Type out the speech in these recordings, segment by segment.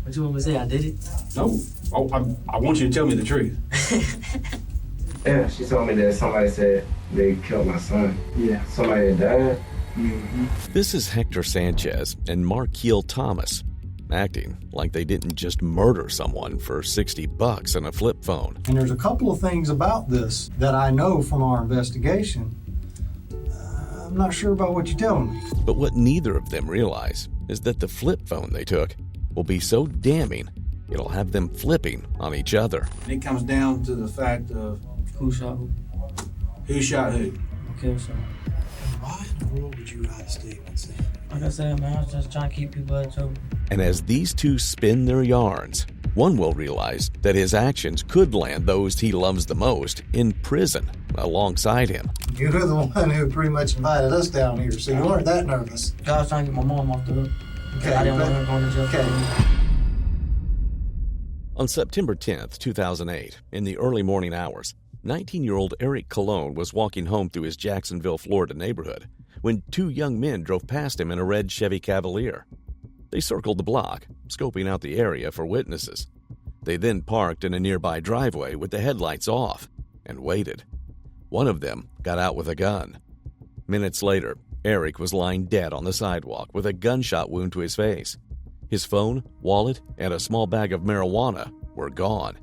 What you want me to say? I did it? No. I want you to tell me the truth. Yeah, she told me that somebody said they killed my son. Yeah. Somebody had died. Mm-hmm. This is Hector Sanchez and Marquil Thomas, acting like they didn't just murder someone for $60 and a flip phone. And there's a couple of things about this that I know from our investigation. I'm not sure about what you're telling me. But what neither of them realize is that the flip phone they took will be so damning, it'll have them flipping on each other. And it comes down to the fact of Who shot who? who shot who. Okay, so. Why in the world would you write a statement saying that? Like I said, man, I was just trying to keep people out of trouble. And as these two spin their yarns, one will realize that his actions could land those he loves the most in prison alongside him. You're the one who pretty much invited us down here, so you weren't that nervous. I was trying to get my mom off the hook. Okay, I didn't want her going to jail. Okay. On September 10th, 2008, in the early morning hours, 19-year-old Eric Colon was walking home through his Jacksonville, Florida neighborhood when two young men drove past him in a red Chevy Cavalier. They circled the block, scoping out the area for witnesses. They then parked in a nearby driveway with the headlights off and waited. One of them got out with a gun. Minutes later, Eric was lying dead on the sidewalk with a gunshot wound to his face. His phone, wallet, and a small bag of marijuana were gone.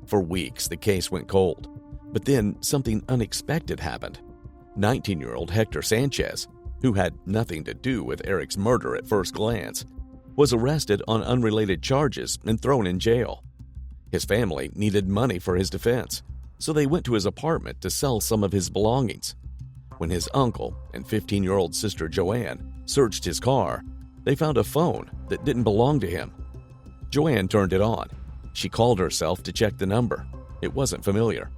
For weeks, the case went cold. But then something unexpected happened. 19-year-old Hector Sanchez, who had nothing to do with Eric's murder at first glance, was arrested on unrelated charges and thrown in jail. His family needed money for his defense, so they went to his apartment to sell some of his belongings. When his uncle and 15-year-old sister Joanne searched his car, they found a phone that didn't belong to him. Joanne turned it on. She called herself to check the number. It wasn't familiar.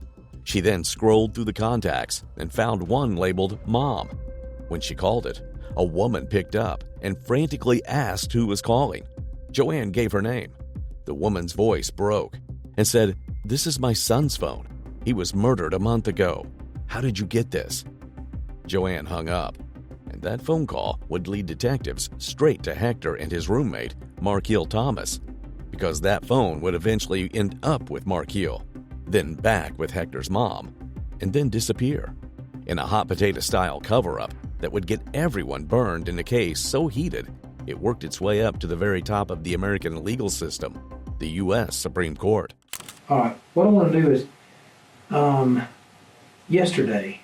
She then scrolled through the contacts and found one labeled Mom. When she called it, a woman picked up and frantically asked who was calling. Joanne gave her name. The woman's voice broke and said, "This is my son's phone. He was murdered a month ago. How did you get this?" Joanne hung up, and that phone call would lead detectives straight to Hector and his roommate, Marquil Thomas, because that phone would eventually end up with Marquil, then back with Hector's mom, and then disappear in a hot potato-style cover-up that would get everyone burned in a case so heated it worked its way up to the very top of the American legal system, the U.S. Supreme Court. All right, what I want to do is, yesterday,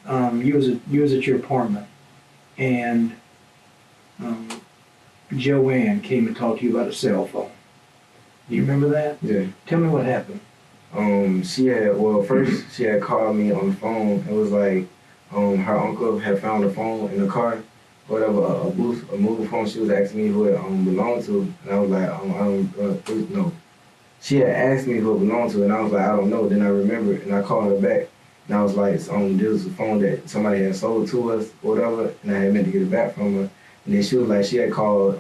you was at your apartment, and Joanne came and talked to you about a cell phone. Do you remember that? Yeah. Tell me what happened. First she had called me on the phone. It was like her uncle had found a phone in the car, whatever, a mobile phone. She was asking me who it belonged to, and I was like, I don't know. She had asked me who it belonged to, and I was like, I don't know. Then I remembered, and I called her back, and I was like, this was a phone that somebody had sold to us, or whatever, and I had meant to get it back from her. And then she was like, she had called,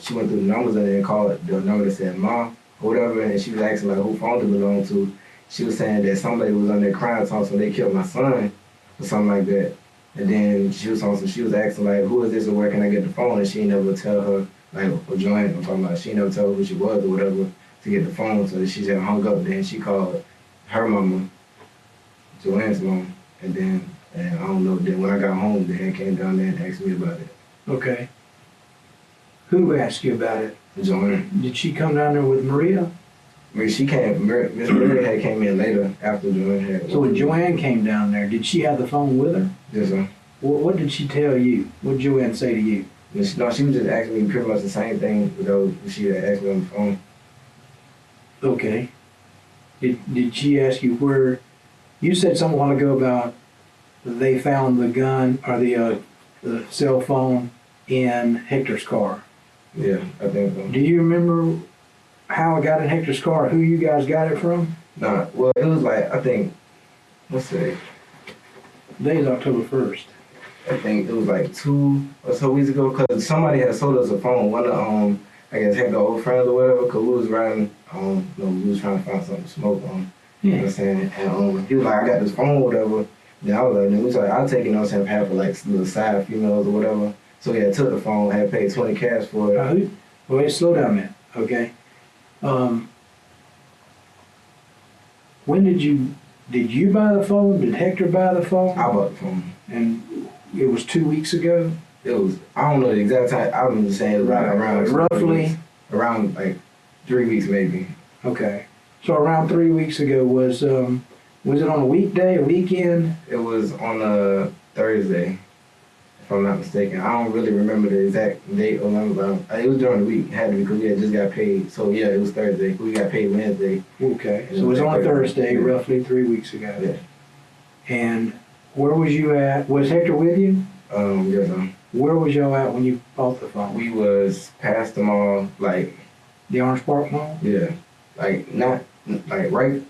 she went through the numbers and then called the number that said Mom, or whatever, and she was asking like who phone it belonged to. She was saying that somebody was on there crying, talking, so they killed my son, or something like that. And then she was asking like, who is this and where can I get the phone? And she ain't never tell her, like, or Joanne, I'm talking about, she ain't never tell her who she was or whatever to get the phone. So she said hung up, then she called her mama, Joanne's mom, and I don't know, then when I got home, then came down there and asked me about it. Okay. Who asked you about it? Joanne. Did she come down there with Maria? Miss Maria had came in later after Joanne had. So when Joanne came down there, did she have the phone with her? Yes, sir. What did she tell you? What did Joanne say to you? She was just asking me pretty much the same thing though she had asked me on the phone. Okay. Did she ask you where? You said something a while ago about they found the gun or the cell phone in Hector's car. Yeah, I think so. Do you remember how it got in Hector's car? Who you guys got it from? Nah, well, it was like, I think, what's the day? Today's October 1st. I think it was like 2 or so weeks ago, because somebody had sold us a phone. One of, I guess, Hector's old friends or whatever, because we was riding, we was trying to find something to smoke on. Yeah. You know what I'm saying? And he was like, I got this phone or whatever. Then I was like, then we was like, I'll take it, you know what I'm saying, half for like little side females or whatever. So he had took the phone, had paid 20 cash for it. Wait, slow down, man. Okay. When did you buy the phone? Did Hector buy the phone? I bought the phone. And it was 2 weeks ago? It was, I don't know the exact time. I'm just saying it was around roughly? Around like 3 weeks maybe. Okay. So around 3 weeks ago was it on a weekday, a weekend? It was on a Thursday, if I'm not mistaken. I don't really remember the exact date or number. It was during the week. It had to be because we had just got paid. So yeah, it was Thursday. We got paid Wednesday. Okay. So it was on a Thursday, yeah. roughly 3 weeks ago. Yeah. And where was you at? Was Hector with you? Yes, Where was y'all at when you bought the phone? we was past the mall, like, The Orange Park Mall? yeah, like not, like right.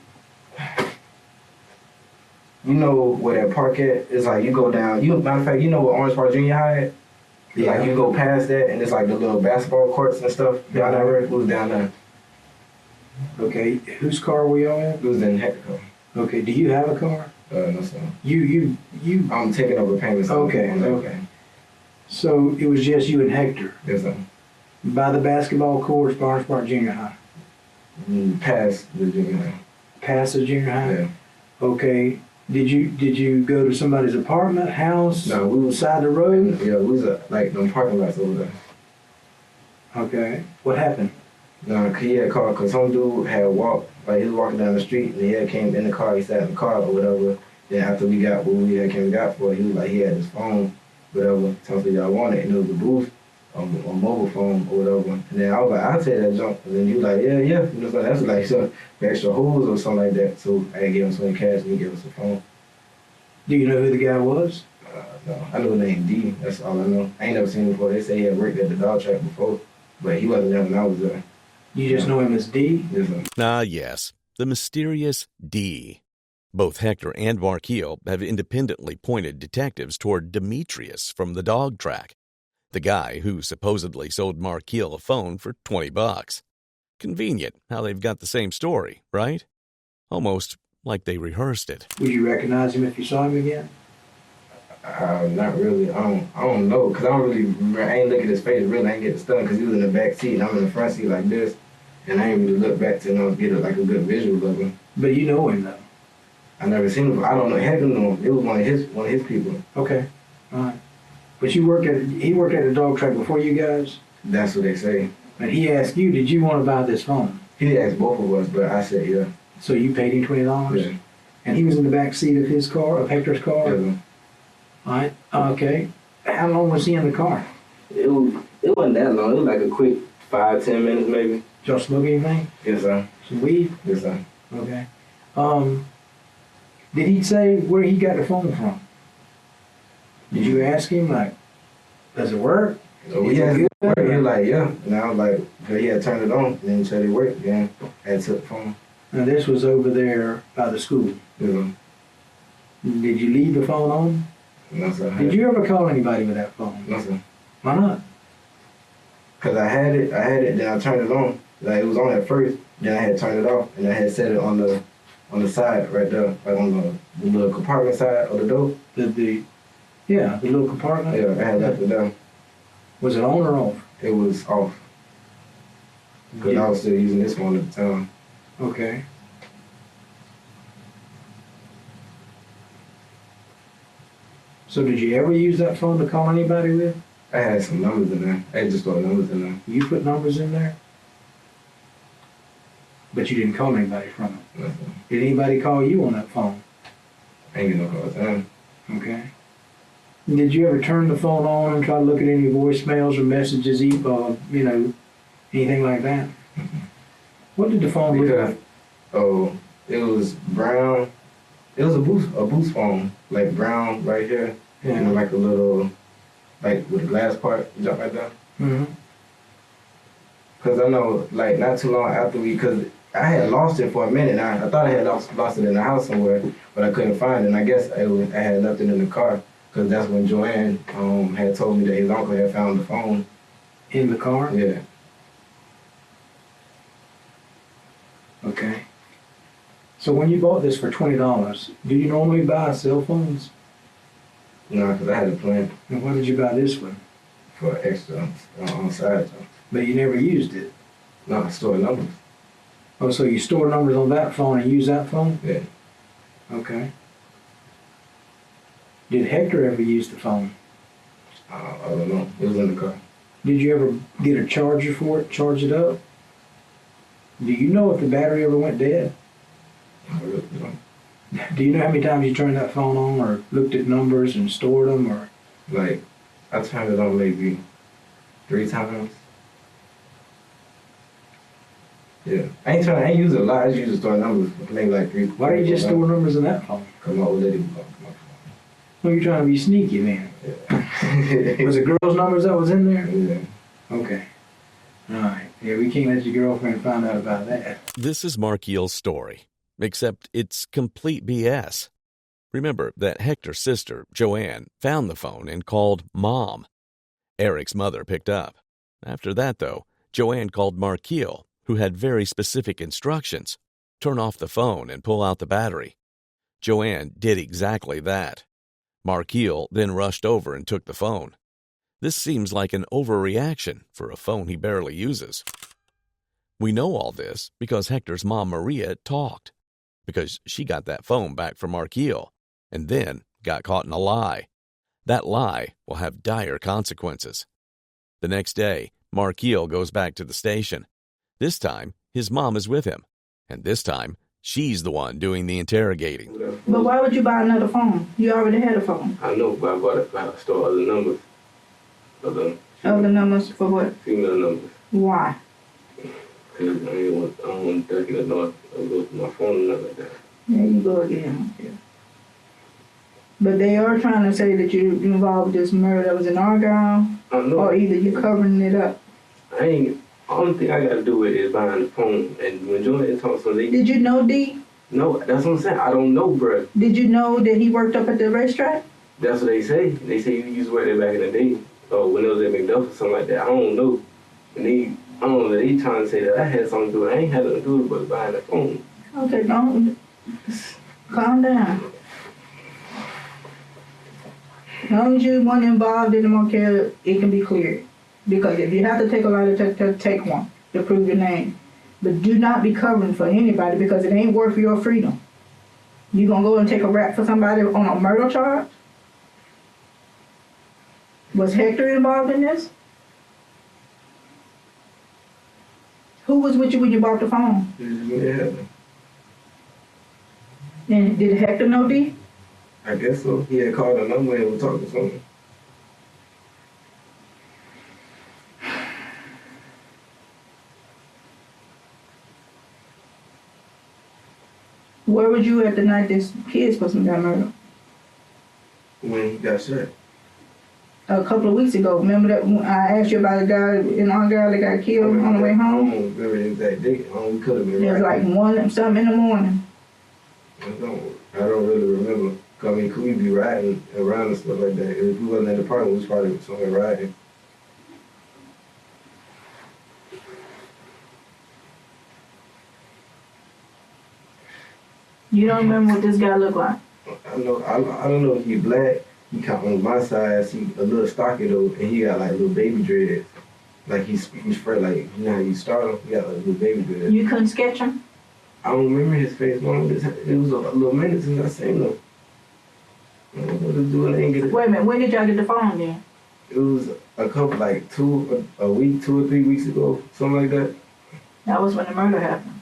You know where that park at? It's like you go down. Matter of fact, you know where Orange Park Junior High at? Yeah. Like you go past that, and it's like the little basketball courts and stuff down that road. It was down there. Okay. Whose car were y'all in? It was in Hector. Okay. Do you have a car? No, sir. You. I'm taking over payments. Okay. Okay. So it was just you and Hector Yes, sir. by the basketball courts, by Orange Park Junior High. Past the junior high. Past the junior high. Yeah. Okay. Did you go to somebody's apartment, house? No, we was side the road. Yeah, we was like them parking lots over there. Okay. What happened? No, he had called because some dude had walked, like he was walking down the street and he had came in the car, he sat in the car or whatever. Then after we got what we had came and got for it, he was like, he had his phone, whatever, something y'all wanted, and it was a booth on mobile phone or whatever. And then I was like, I'll take that junk. And then he was like, yeah. You know, so that's like some extra holes or something like that. So I gave him some cash and he gave us a phone. Do you know who the guy was? No, I know the name D, that's all I know. I ain't never seen him before. They say he had worked at the dog track before, but he wasn't there when I was there. You just know him as D? Yes, sir. Ah, yes, the mysterious D. Both Hector and Markeel have independently pointed detectives toward Demetrius from the dog track, the guy who supposedly sold Markeel a phone for $20. Convenient how they've got the same story, right? Almost like they rehearsed it. Would you recognize him if you saw him again? Not really. I don't know, cause I don't really remember. I ain't look at his face. Really, I ain't get the stun, cause he was in the back seat and I'm in the front seat like this, and I ain't really look back to get like a good visual of him. But you know him though. I never seen him. I don't know. Heck, know him. It was one of his people. Okay, all right. But he worked at the dog track before you guys, That's what they say. and he asked you, did you want to buy this phone? He asked both of us, but I said yeah. So you paid him $20, Yeah. and he was in the back seat of his car, of Hector's car. Yeah. All right. Okay. How long was he in the car? It wasn't that long. It was like a quick 5-10 minutes maybe. Did y'all smoke anything? Yes, sir. Some weed? Yes, sir. Okay. Did he say where he got the phone from? Did you ask him, like, does it work? So we had it work. He was like, yeah. And I was like, he had turned it on, and then he said it worked. Then I had took the phone. Now this was over there by the school. You know. Did you leave the phone on? No, sir. Did you ever call anybody with that phone? No, sir. Why not? Cause I had it, then I turned it on. Like it was on at first, then I had turned it off, and I had set it on the side right there, like on the little compartment side of the door. The little compartment? Yeah, I had left it there. Was it on or off? It was off. Cause I was still using this phone at the time. Okay. So did you ever use that phone to call anybody with? I had some numbers in there. I had just put numbers in there. You put numbers in there? But you didn't call anybody from it. Nothing. Did anybody call you on that phone? I ain't get no calls in. Okay. Did you ever turn the phone on and try to look at any voicemails or messages, anything like that? What did the phone look like? It was brown. It was a boost phone, like brown right here, and like a little, like with the glass part, jump right there. Mm-hmm. Cause I know, like not too long after cause I had lost it for a minute. I thought I had lost it in the house somewhere, but I couldn't find it. And I guess I had left it in the car, cause that's when Joanne had told me that his uncle had found the phone. In the car? Yeah. Okay. So when you bought this for $20, do you normally buy cell phones? No, cause I had a plan And what did you buy this one? for extra on side. But you never used it. No, store numbers. Oh, so you store numbers on that phone and use that phone? Yeah. Okay. Did Hector ever use the phone? I don't know. It was in the car. Did you ever get a charger for it, charge it up? Do you know if the battery ever went dead? I really don't. Do you know how many times you turned that phone on or looked at numbers and stored them or? Like, I turned it on maybe 3 times. Yeah. I ain't use it a lot. I just use to store numbers. Maybe like 3. Why do you just store numbers in that phone? Come on, let it go. Well, you're trying to be sneaky, man. Yeah. Was it girls' numbers that was in there? Yeah. Okay. All right. Yeah, we can't let your girlfriend find out about that. This is Markeel's story, except it's complete BS. Remember that Hector's sister, Joanne, found the phone and called Mom. Eric's mother picked up. After that, though, Joanne called Markeel, who had very specific instructions. Turn off the phone and pull out the battery. Joanne did exactly that. Markeel then rushed over and took the phone. This seems like an overreaction for a phone he barely uses. We know all this because Hector's mom, Maria, talked, because she got that phone back from Markeel and then got caught in a lie. That lie will have dire consequences. The next day, Markeel goes back to the station. This time, his mom is with him, and this time, she's the one doing the interrogating. But why would you buy another phone? You already had a phone. I know, but I bought it to store other numbers. Other numbers for what? female numbers. Why? Because I don't want to get know my phone and nothing like that. There you go again. Yeah. But they are trying to say that you're involved with this murder that was in Argyle, I know. or either you're covering it up. Only thing I got to do with it is buying the phone. And when Joanne talks to me, Did you know D? no, that's what I'm saying. I don't know, bruh. Did you know that he worked up at the racetrack? That's what they say. They say you used to work there back in the day. Or when it was at McDuffie or something like that. I don't know. And I don't know, they trying to say that I had something to do with it. I ain't had nothing to do with it but buying the phone. Okay, don't. Calm down. As long as you weren't involved in the Markeel, it can be cleared. Because if you have to take a lie detector, take one to prove your name. But do not be covering for anybody because it ain't worth your freedom. You gonna go and take a rap for somebody on a murder charge? Was Hector involved in this? Who was with you when you bought the phone? Yeah, And did Hector know D? I guess so. He had called a number and was talking to someone. Where was you at the night this kid's supposed to got murdered? When he got shot. A couple of weeks ago. Remember that when I asked you about a guy in Argyle that got killed on the way I home? don't remember the exact date. We could have been It was right. like 1 something in the morning. I don't really remember. I mean, could we be riding around and stuff like that? If we wasn't in the park, we was probably somewhere riding. You don't remember what this guy looked like? I don't know if he black. He kind of on my size. He a little stocky though, and he got like little baby dreads. Like he's fresh. Like you know how you start him. He got like little baby dreads. You couldn't sketch him? I don't remember his face. Long it was a little minute since I seen him. I don't know what to do. I ain't get it. Wait a minute, when did y'all get the phone then? It was a couple, like a week, 2 or 3 weeks ago, something like that. That was when the murder happened.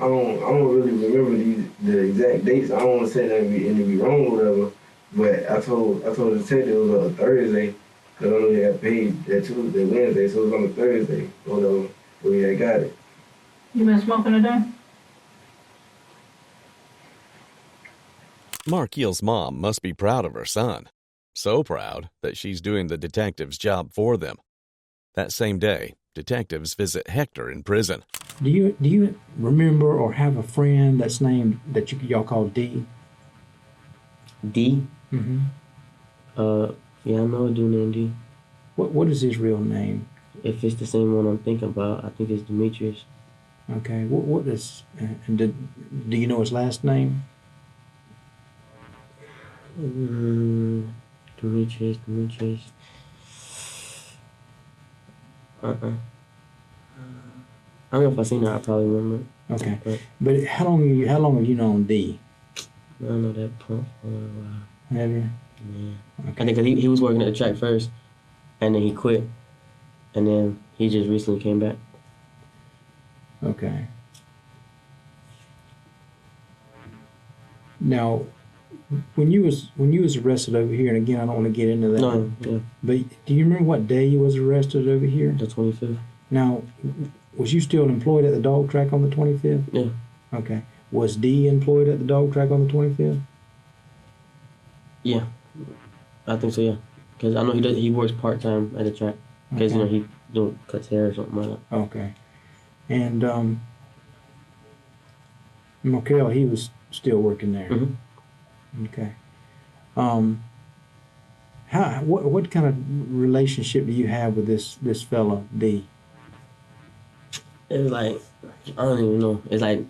I don't really remember the exact dates. I don't want to say that and be wrong or whatever. But I told the detective it was a Thursday, because I know they had paid that Tuesday, Wednesday, so it was on a Thursday or whatever. We had got it. You been smoking today? Markeel's mom must be proud of her son. So proud that she's doing the detective's job for them. That same day, detectives visit Hector in prison. Do you remember or have a friend that's named that y'all call D? D? Mm-hmm. Yeah, I know a dude named D. What is his real name? If it's the same one I'm thinking about, I think it's Demetrius. Okay. What is? And do you know his last name? Demetrius. I don't know if I seen her, I probably remember. Okay. But But how long have you known D? I don't know that punk for a while. Have you? Yeah. Okay. I think 'cause he was working at the track first, and then he quit, and then he just recently came back. Okay. Now, when you was arrested over here, and again, I don't want to get into that. No, yeah, But do you remember what day you was arrested over here? the 25th. Now, was you still employed at the dog track on the 25th? Yeah. Okay. Was D employed at the dog track on the 25th? Yeah, I think so. Yeah, because I know he works part time at the track because Okay. he cuts hair or something like that. Okay. And Markel, he was still working there. Mhm. Okay. What kind of relationship do you have with this fella D? It was like I don't even know. It's like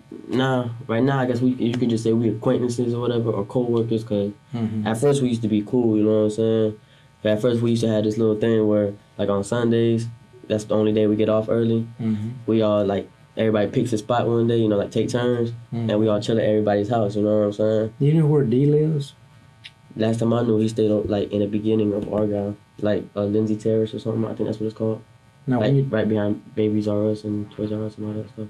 right now I guess you could just say we acquaintances or whatever or coworkers because Mm-hmm. at first we used to be cool. You know what I'm saying? But at first we used to have this little thing where like on Sundays, that's the only day we get off early. Mm-hmm. We all like everybody picks a spot one day. You know, like take turns, Mm-hmm. and we all chill at everybody's house. You know what I'm saying? You know where D lives? Last time I knew, he stayed like in the beginning of Argyle, like Lindsay Terrace or something. I think that's what it's called. No, Like when you, right behind Babies R Us and Toys R Us and all that stuff.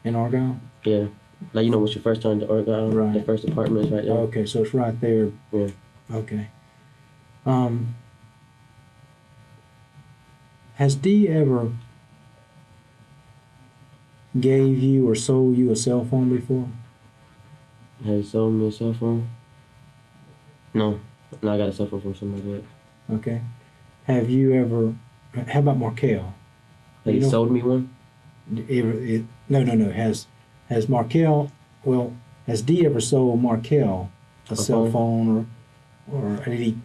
in Argyle? Yeah, like when you first turn to Argyle, Right. the first apartment is right there. Okay, so it's right there. Yeah. Okay. Has D ever gave you or sold you a cell phone before? Has he sold me a cell phone? No, I got a cell phone from somebody else. Okay. Have you ever? How about Markel? Has You he know- sold me one? No. Has Markel? Well, has D ever sold Markel a cell phone, or did he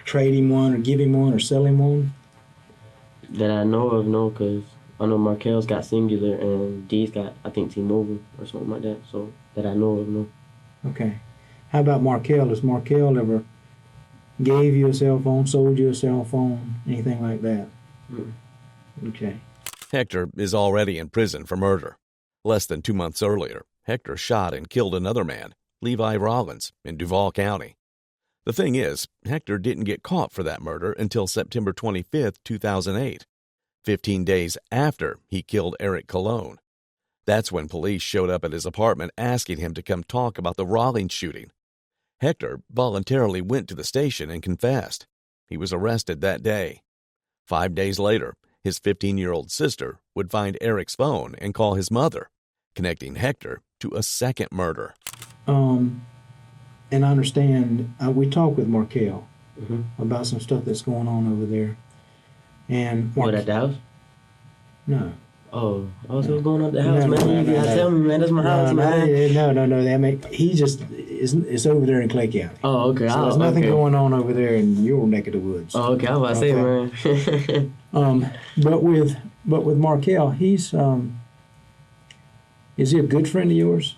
trade him one, or give him one, or sell him one? That I know of, no, because I know Markel's got Singular and D's got, I think, T-Mobile or something like that. So that I know of, no. Okay. How about Markel? Has Markel ever gave you a cell phone, sold you a cell phone, anything like that? Mm. Okay. Hector is already in prison for murder. Less than 2 months earlier, Hector shot and killed another man, Levi Rollins, in Duval County. The thing is, Hector didn't get caught for that murder until September 25th, 2008, 15 days after he killed Eric Colon. That's when police showed up at his apartment asking him to come talk about the Rollins shooting. Hector voluntarily went to the station and confessed. He was arrested that day. 5 days later, his 15-year-old sister would find Eric's phone and call his mother, connecting Hector to a second murder. And I understand, we talked with Markel Mm-hmm. about some stuff that's going on over there. And What, at the house? No. Oh, what's going on at the house, No, man? no, You no, gotta no. tell me, man. That's my house, man. No. I mean, he just is over there in Clay County. Oh, okay. So there's nothing going on over there in your neck of the woods. Oh, okay. I was about to say, man. But with Markel, he's is he a good friend of yours?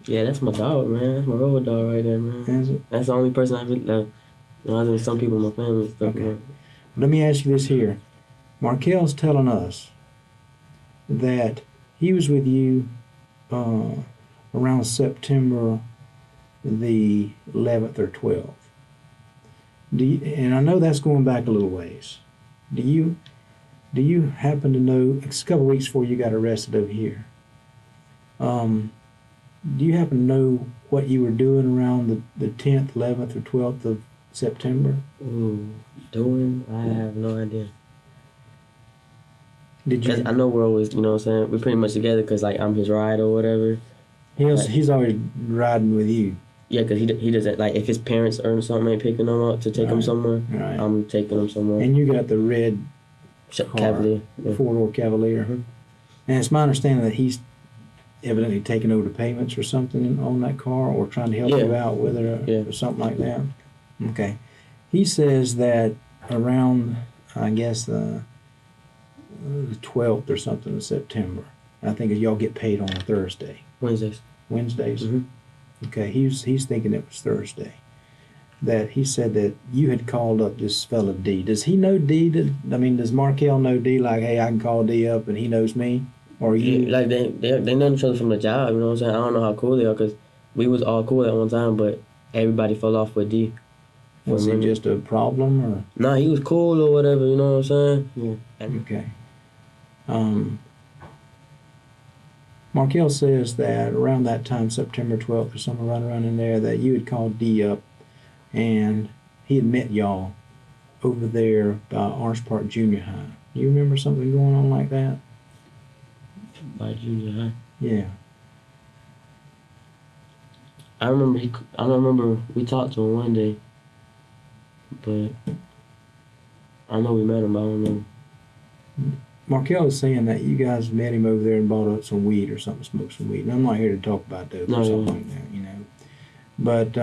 Yeah, that's my dog, man. That's my road dog right there, man. Is it? That's the only person I really love. Other than some people in my family and stuff, Okay. man. Let me ask you this here. Markel's telling us that he was with you around September the 11th or 12th. And I know that's going back a little ways. Do you happen to know, it's a couple of weeks before you got arrested over here, do you happen to know what you were doing around the 10th, 11th, or 12th of September? Ooh, doing? I have no idea. Did you? 'Cause I know we're always, you know what I'm saying? We're pretty much together because, like, I'm his ride or whatever. He's always riding with you. Yeah, because he doesn't, like, if his parents or something ain't picking him up to take him Right. somewhere, Right. I'm taking him somewhere. And you got the red car, Cavalier. Yeah. four-door Cavalier. Mhm. And it's my understanding that he's evidently taking over the payments or something on that car, or trying to help Yeah. you out with it, Yeah. or something like that. Okay. He says that around, I guess, the 12th or something of September, I think y'all get paid on a Thursday. Wednesdays. Wednesdays? Mhm. Okay, he's thinking it was Thursday. that he said that you had called up this fella D. Does he know D? Does Markel know D? Like, hey, I can call D up and he knows me? Or you? Yeah, like they know each other from the job. You know what I'm saying? I don't know how cool they are because we was all cool at one time, but everybody fell off with D. Was he just a problem or? Nah, he was cool or whatever. You know what I'm saying? Yeah. Okay. Markel says that around that time, September 12th or somewhere right around in there, that you had called D up and he had met y'all over there by Orange Park Junior High. You remember something going on like that? By junior high. Yeah. I remember we talked to him one day, but I know we met him, but I don't know. Markel is saying that you guys met him over there and bought up some weed or something, smoked some weed. And I'm not here to talk about dope or something like that, you know. But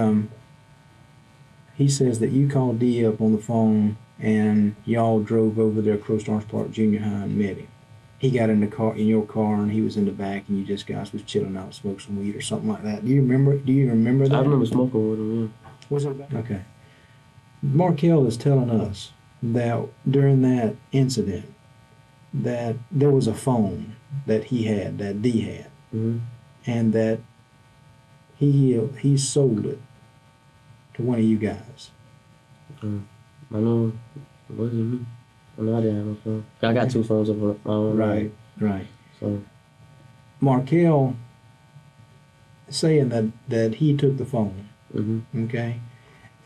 he says that you called D up on the phone and y'all drove over there close to Orange Park Junior High and met him. He got in your car and he was in the back and you just guys was chilling out, smoked some weed or something like that. Do you remember that? I remember smoking with him, yeah. Was it? Okay. Markel is telling us that during that incident that there was a phone that he had, that D had, and that he sold it to one of you guys. I know. What is it? I know I didn't have a phone. I got two phones of my own. Right. So Markel saying that he took the phone, okay,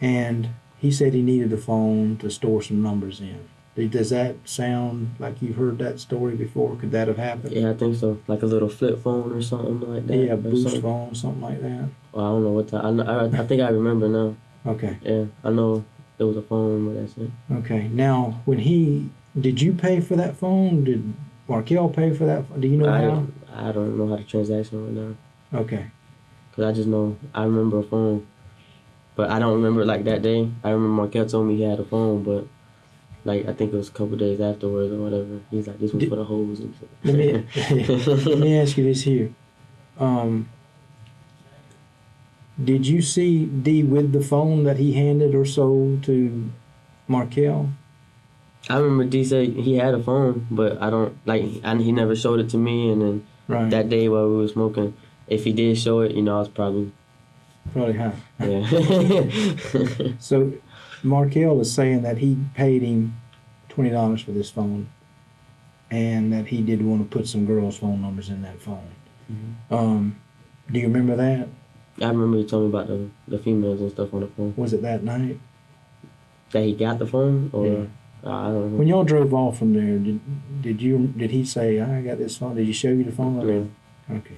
and he said he needed the phone to store some numbers in. Does that sound like you've heard that story before? Could that have happened? Yeah, I think so. Like a little flip phone or something like that. Yeah, boost phone, something like that. Well, I don't know what time. I think I remember now. Okay. Yeah, I know there was a phone, but that's it. Okay. Now, did you pay for that phone? Did Markel pay for that? Do you know how? I don't know how the transaction went down. Okay. Because I just know I remember a phone. But I don't remember like that day. I remember Markel told me he had a phone, but like I think it was a couple days afterwards or whatever. He's like, this was for the hoes and shit. Let me ask you this here. Did you see D with the phone that he handed or sold to Markel? I remember D said he had a phone, but I don't he never showed it to me. And then that day while we were smoking, if he did show it, I was probably high. Yeah. So Markel is saying that he paid him $20 for this phone, and that he did want to put some girls' phone numbers in that phone. Do you remember that? I remember he told me about the females and stuff on the phone. Was it that night? That he got the phone? Or yeah. I don't know. When y'all drove off from there, did he say, I got this phone? Did he show you the phone? Yeah. Okay.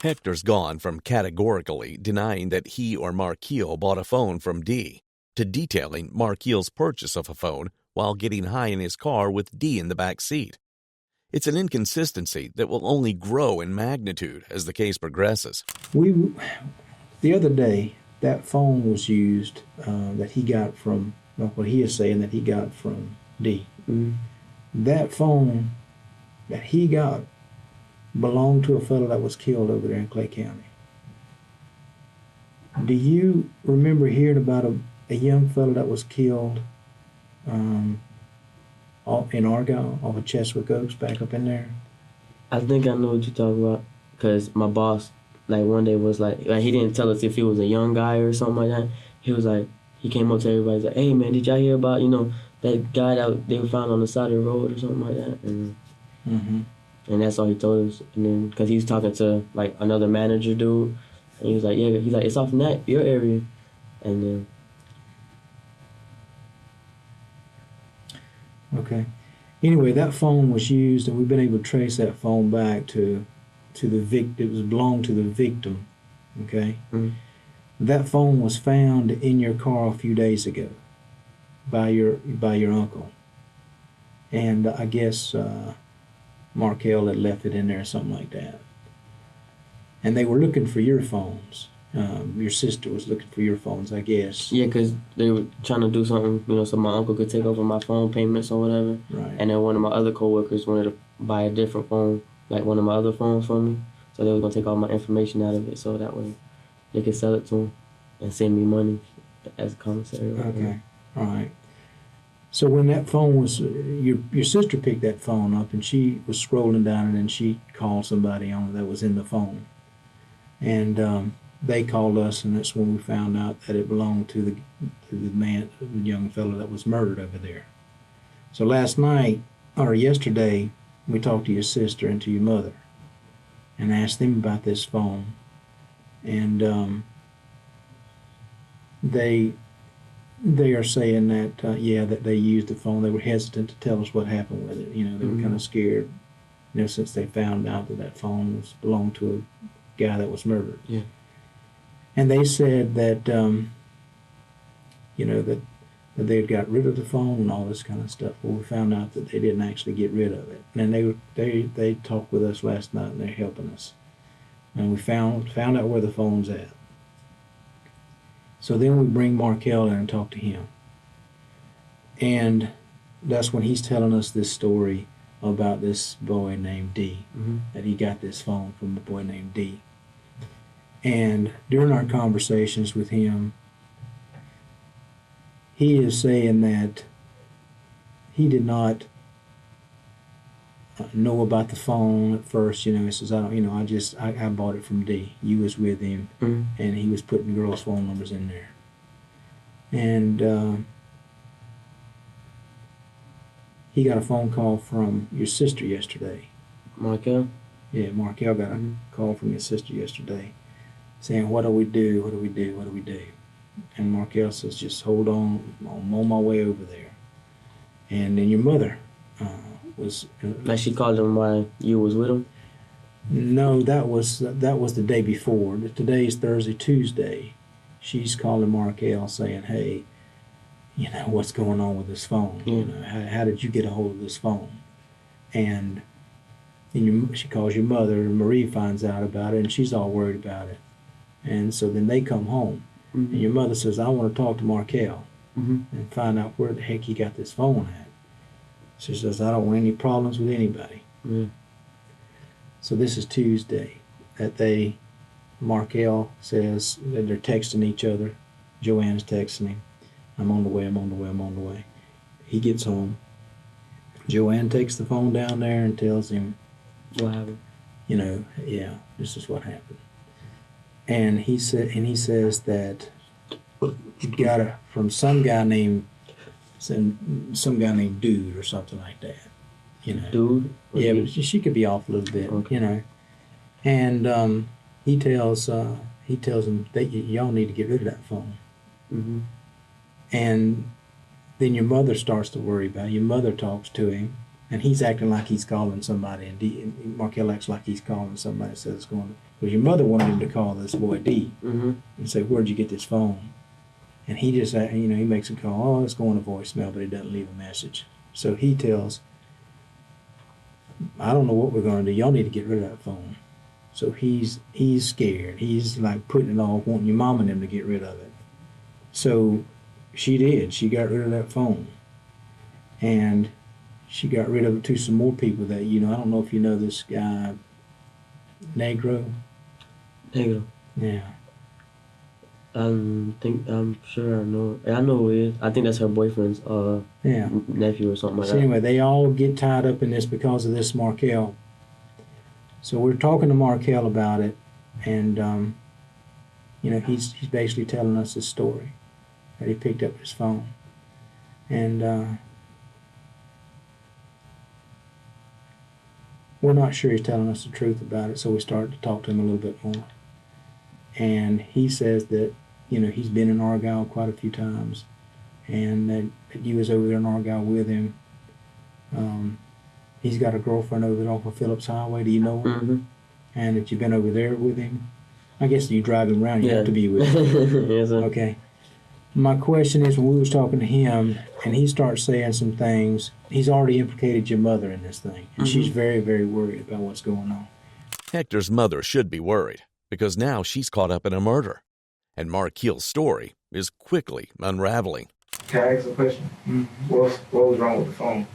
Hector's gone from categorically denying that he or Markel bought a phone from D to detailing Markel's purchase of a phone while getting high in his car with D in the back seat. It's an inconsistency that will only grow in magnitude as the case progresses. The other day, that phone was used that he got from, what he is saying that he got from D. That phone that he got belonged to a fellow that was killed over there in Clay County. Do you remember hearing about a young fellow that was killed in Argyle off of Cheswick Oaks back up in there? I think I know what you're talking about, because my boss, like one day was like he didn't tell us if he was a young guy or something like that. He was like, he came up to everybody, he's like, hey man, did y'all hear about, that guy that they found on the side of the road or something like that? And that's all he told us. And then, because he was talking to like another manager dude, and he was like, yeah, he's like, it's off in your area. And then okay. Anyway, that phone was used, and we've been able to trace that phone back to the victim. It was belonged to the victim. Okay. That phone was found in your car a few days ago by your uncle, and I guess Markel had left it in there or something like that. And they were looking for your phones. Your sister was looking for your phones, I guess. Yeah, because they were trying to do something, so my uncle could take over my phone payments or whatever. Right. And then one of my other coworkers wanted to buy a different phone, like one of my other phones from me. So they were going to take all my information out of it so that way they could sell it to him and send me money. as a commissary. Okay, all right. So when that phone was, your sister picked that phone up and she was scrolling down and then she called somebody on that was in the phone. And they called us, and that's when we found out that it belonged to the young fellow that was murdered over there. So last night, or yesterday, we talked to your sister and to your mother and asked them about this phone. And they are saying that, that they used the phone. They were hesitant to tell us what happened with it. You know, they were kind of scared, since they found out that phone belonged to a guy that was murdered. Yeah. And they said that, that they had got rid of the phone and all this kind of stuff. Well, we found out that they didn't actually get rid of it. And they talked with us last night, and they're helping us. And we found out where the phone's at. So then we bring Markel in and talk to him. And that's when he's telling us this story about this boy named D, that he got this phone from a boy named D. And during our conversations with him, he is saying that he did not know about the phone at first. He says, I bought it from D. You was with him, and he was putting girls' phone numbers in there. And he got a phone call from your sister yesterday. Markel? Yeah, Markel got a call from your sister yesterday saying, what do we do? What do we do? What do we do? And Markel says, just hold on. I'm on my way over there. And then your mother was... like she called him while you was with him? No, that was the day before. Today's Thursday, Tuesday. She's calling Markel saying, hey, what's going on with this phone? How did you get a hold of this phone? And she calls your mother, and Marie finds out about it, and she's all worried about it. And so then they come home, and your mother says, I want to talk to Markel and find out where the heck he got this phone at. She says, I don't want any problems with anybody. So this is Tuesday that Markel says that they're texting each other. Joanne's texting him. I'm on the way, I'm on the way, I'm on the way. He gets home. Joanne takes the phone down there and tells him, what happened? This is what happened. And he says that he got it from some guy named Dude or something like that. Dude? Yeah, but she could be off a little bit, And he tells him that y'all need to get rid of that phone. And then your mother starts to worry about it. Your mother talks to him, and he's acting like he's calling somebody, and Markel acts like he's calling somebody, says it's going to... Because your mother wanted him to call this boy D and say, where'd you get this phone? And he just, he makes a call, it's going to voicemail, but he doesn't leave a message. So he tells, I don't know what we're going to do. Y'all need to get rid of that phone. So he's scared. He's like putting it off, wanting your mom and them to get rid of it. So she did. She got rid of that phone. And she got rid of it to some more people that, I don't know if you know this guy, Negro. Yeah. I'm sure I know. I know who he is. I think that's her boyfriend's nephew or something like that. So anyway, they all get tied up in this because of this Markel. So we're talking to Markel about it, and he's basically telling us his story, that he picked up his phone. And we're not sure he's telling us the truth about it, so we started to talk to him a little bit more. And he says that, he's been in Argyle quite a few times, and that you was over there in Argyle with him. He's got a girlfriend over there off of Phillips Highway. Do you know her? And that you've been over there with him? I guess you drive him around, you have to be with him. Yes, sir. Okay. My question is, when we was talking to him, and he starts saying some things, he's already implicated your mother in this thing, and she's very, very worried about what's going on. Hector's mother should be worried, because now she's caught up in a murder. And Markel's story is quickly unraveling. Can I ask a question? What was wrong with the phone?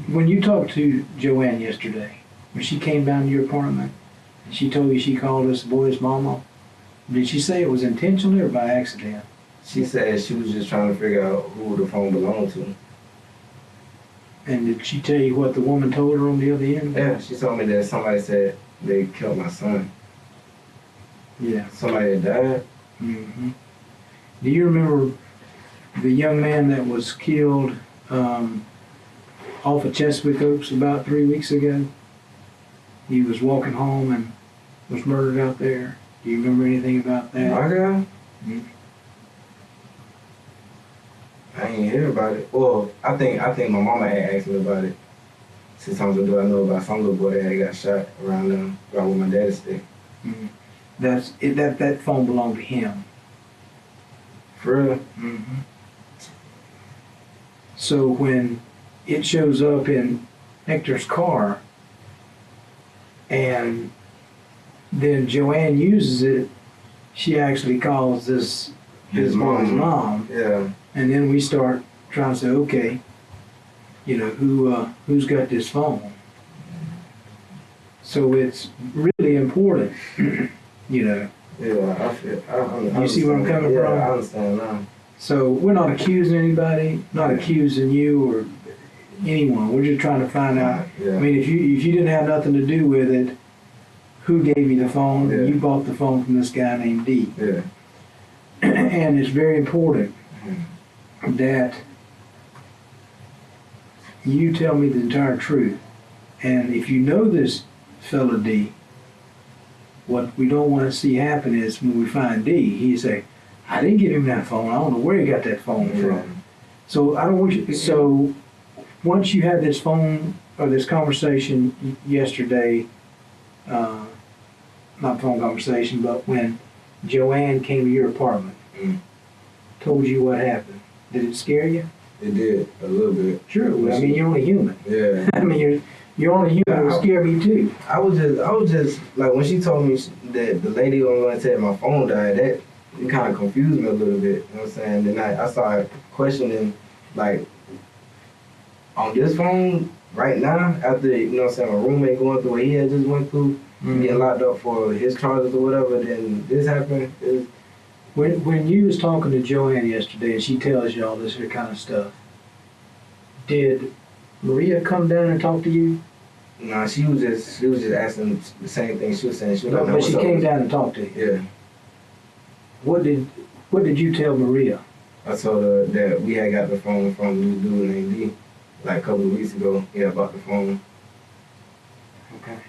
When you talked to Joanne yesterday, when she came down to your apartment, and she told you she called this boy's mama, did she say it was intentionally or by accident? She said she was just trying to figure out who the phone belonged to. And did she tell you what the woman told her on the other end? Yeah, she told me that somebody said they killed my son. Yeah. Somebody had died. Mm-hmm. Do you remember the young man that was killed off of Chesapeake Oaks about 3 weeks ago? He was walking home and was murdered out there. Do you remember anything about that? My guy? Mhm. I ain't hear about it. Well, I think my mama had asked me about it. Since times ago, I know about some little boy that had got shot around where my dad stayed. Mhm. That phone belonged to him. For real? Mm-hmm. So when it shows up in Hector's car, and then Joanne uses it, she actually calls his boy's mom, Yeah. and then we start trying to say, okay, you know, who's got this phone? So it's really important, you know. Yeah, I You see where I'm coming from? Yeah, I understand now. So we're not accusing anybody, not Yeah. accusing you or anyone. We're just trying to find out. Yeah. I mean, if you didn't have nothing to do with it, who gave you the phone? Yeah. You bought the phone from this guy named D. Yeah. And it's very important that you tell me the entire truth. And if you know this fella D, what we don't want to see happen is when we find D, he say, I didn't give him that phone. I don't know where he got that phone from. So I don't want you. So once you had this phone or this conversation yesterday, not phone conversation, but when Joanne came to your apartment, told you what happened, did it scare you? It did a little bit. Sure. I mean, you're only human. Yeah. I mean, you're only human. It would scare me too. I was just like when she told me that the lady on the one said my phone died. That it kind of confused me a little bit. You know what I'm saying? Then I started questioning, like, on this phone right now, after, you know what I'm saying, my roommate going through what he had just went through, getting locked up for his charges or whatever, then this happened. When you was talking to Joanne yesterday and she tells you all this kind of stuff, did Maria come down and talk to you? Nah, she was just asking the same thing she was saying. She was No, like, but she came down and talked to you. Yeah. What did you tell Maria? I told her that we had got the phone from this dude named D, like a couple of weeks ago. He had bought the phone. Okay.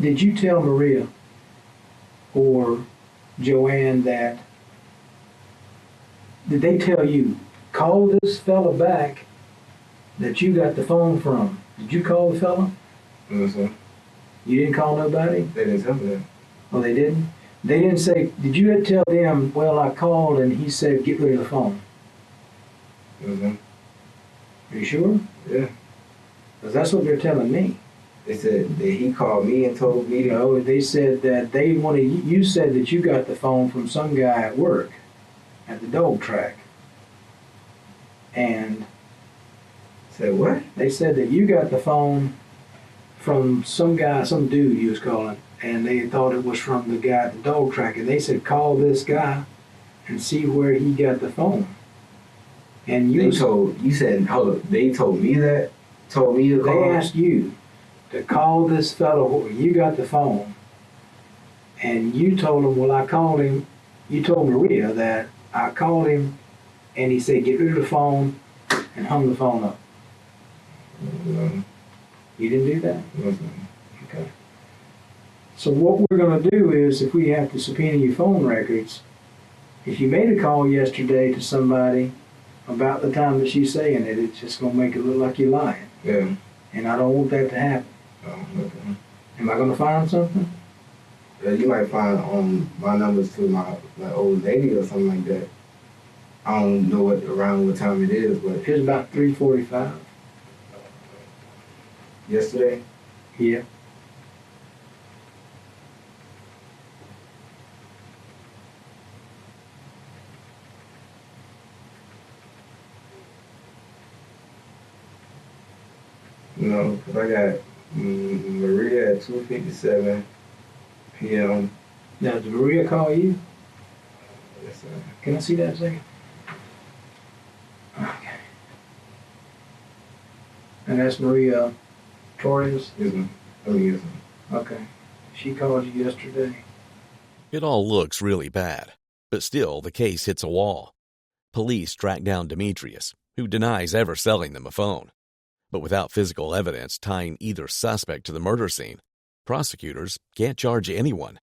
Did you tell Maria or Joanne that, did they tell you, call this fella back that you got the phone from? Did you call the fella? You know what I'm saying? You didn't call nobody? They didn't tell me that. Oh, they didn't? They didn't say, did you tell them, well, I called and he said, get rid of the phone? You know what I'm saying? Are you sure? Yeah. Because that's what they're telling me. They said that he called me and told me to. No, they said that they wanted, you said that you got the phone from some guy at work at the dog track. And Said what? they said that you got the phone from some guy, some dude you was calling, and they thought it was from the guy at the dog track. And they said, call this guy and see where he got the phone. And you said, hold up, they told me that? Told me to call? They asked you to call this fellow where you got the phone, and you told him, well, I called him. You told Maria that I called him, and he said, get rid of the phone, and hung the phone up. No. You didn't do that? No. Okay. So what we're going to do is, if we have to subpoena your phone records, if you made a call yesterday to somebody about the time that she's saying it, it's just going to make it look like you're lying. Yeah. And I don't want that to happen. Oh, okay. Am I going to find something? Yeah, you might find my numbers to my old lady or something like that. I don't know around what time it is, but It's about 3:45. yesterday. Yeah. No, because I got Maria at 2:57 p.m. Now, did Maria call you? Yes, sir. Can I see that a second? Okay. And that's Maria Torres? Yes, ma'am. Oh, yes, ma'am. Okay. She called you yesterday. It all looks really bad, but still the case hits a wall. Police track down Demetrius, who denies ever selling them a phone. But without physical evidence tying either suspect to the murder scene, prosecutors can't charge anyone.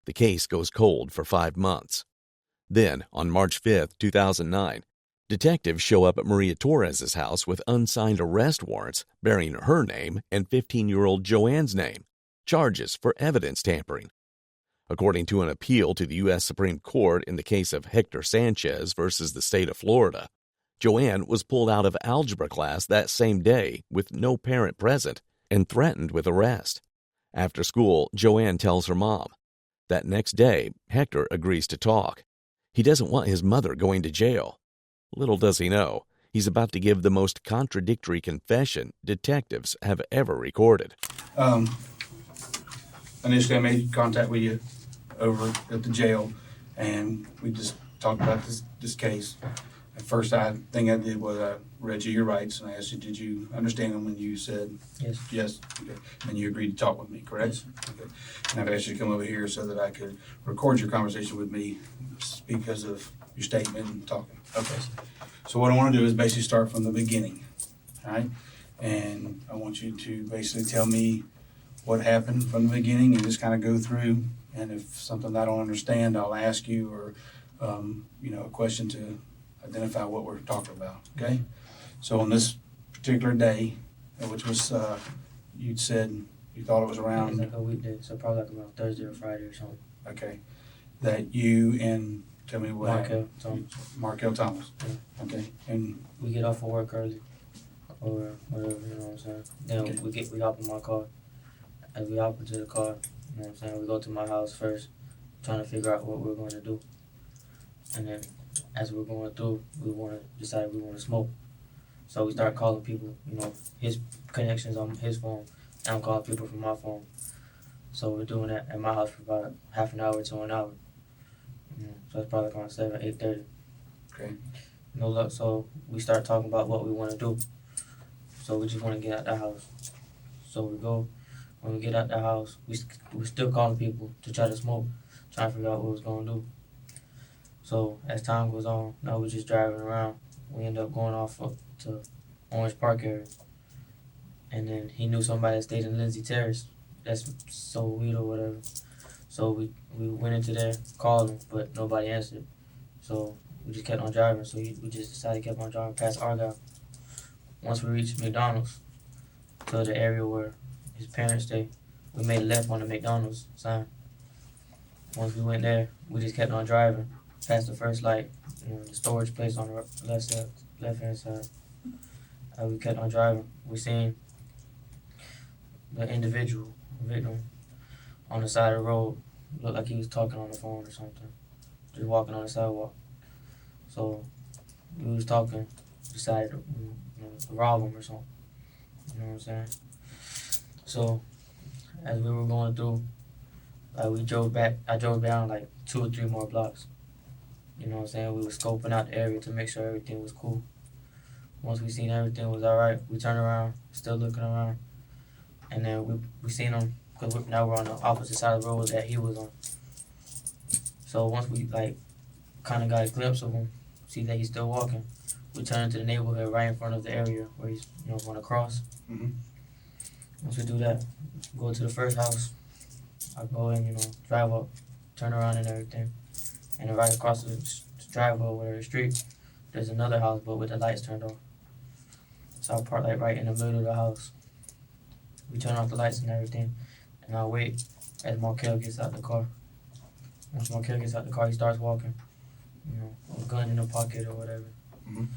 The case goes cold for 5 months. Then, on March 5th, 2009, detectives show up at Maria Torres' house with unsigned arrest warrants bearing her name and 15-year-old Joanne's name, charges for evidence tampering. According to an appeal to the U.S. Supreme Court in the case of Hector Sanchez versus the state of Florida, Joanne was pulled out of algebra class that same day with no parent present and threatened with arrest. After school, Joanne tells her mom. That next day, Hector agrees to talk. He doesn't want his mother going to jail. Little does he know, he's about to give the most contradictory confession detectives have ever recorded. Initially, I made contact with you over at the jail, and we just talked about this case. At first, thing I did was I read you your rights, and I asked you, did you understand them? And you said Yes. yes. Okay. And you agreed to talk with me, correct? Yes. Okay. And I've asked you to come over here so that I could record your conversation with me because of your statement and talking. Okay. So what I want to do is basically start from the beginning, all right? And I want you to basically tell me what happened from the beginning and just kind of go through. And if something I don't understand, I'll ask you or, a question to identify what we're talking about, okay? So on this particular day, which was, you'd said you thought it was It's around, like a weekday, so probably like around Thursday or Friday or something. okay, that you and, tell me what happened. Markel Thomas. Markel Thomas, Yeah. okay, and, We get off of work early, or whatever, you know what I'm saying? Then Okay. we hop in my car. As we hop into the car, you know what I'm saying? We go to my house first, trying to figure out what we're going to do. And then as we're going through, we decide we want to smoke. So we start calling people, his connections on his phone, and I'm calling people from my phone. So we're doing that at my house for about half an hour to an hour. So it's probably around 8:30. okay, No luck, so we start talking about what we want to do. So we just want to get out the house. So when we get out the house, we're still calling people to try to smoke, trying to figure out what we're going to do. So as time goes on, now we're just driving around. We end up going off up to Orange Park area. And then he knew somebody that stayed in Lindsay Terrace that's sold weed or whatever. So we went into there, called him, but nobody answered. So we just kept on driving. So we just decided to keep on driving past Argyle. Once we reached McDonald's, to the area where his parents stay, we made a left on the McDonald's sign. Once we went there, we just kept on driving past the first light, the storage place on the left hand side. We kept on driving. We seen the individual victim on the side of the road. Looked like he was talking on the phone or something, just walking on the sidewalk. So we was talking, decided to rob him or something. You know what I'm saying? So as we were going through, we drove back. I drove down like 2 or 3 more blocks. You know what I'm saying? We were scoping out the area to make sure everything was cool. Once we seen everything was all right, we turned around, still looking around, and then we seen him because now we're on the opposite side of the road that he was on. So once we kind of got a glimpse of him, see that he's still walking, we turned into the neighborhood right in front of the area where he's going to cross. mm-hmm. Once we do that, go to the first house. I go in, drive up, turn around and everything. And then right across the driveway over the street, there's another house, but with the lights turned off. So I park right in the middle of the house. We turn off the lights and everything, and I wait as Markel gets out the car. Once Markel gets out the car, he starts walking, with a gun in the pocket or whatever. Mhm.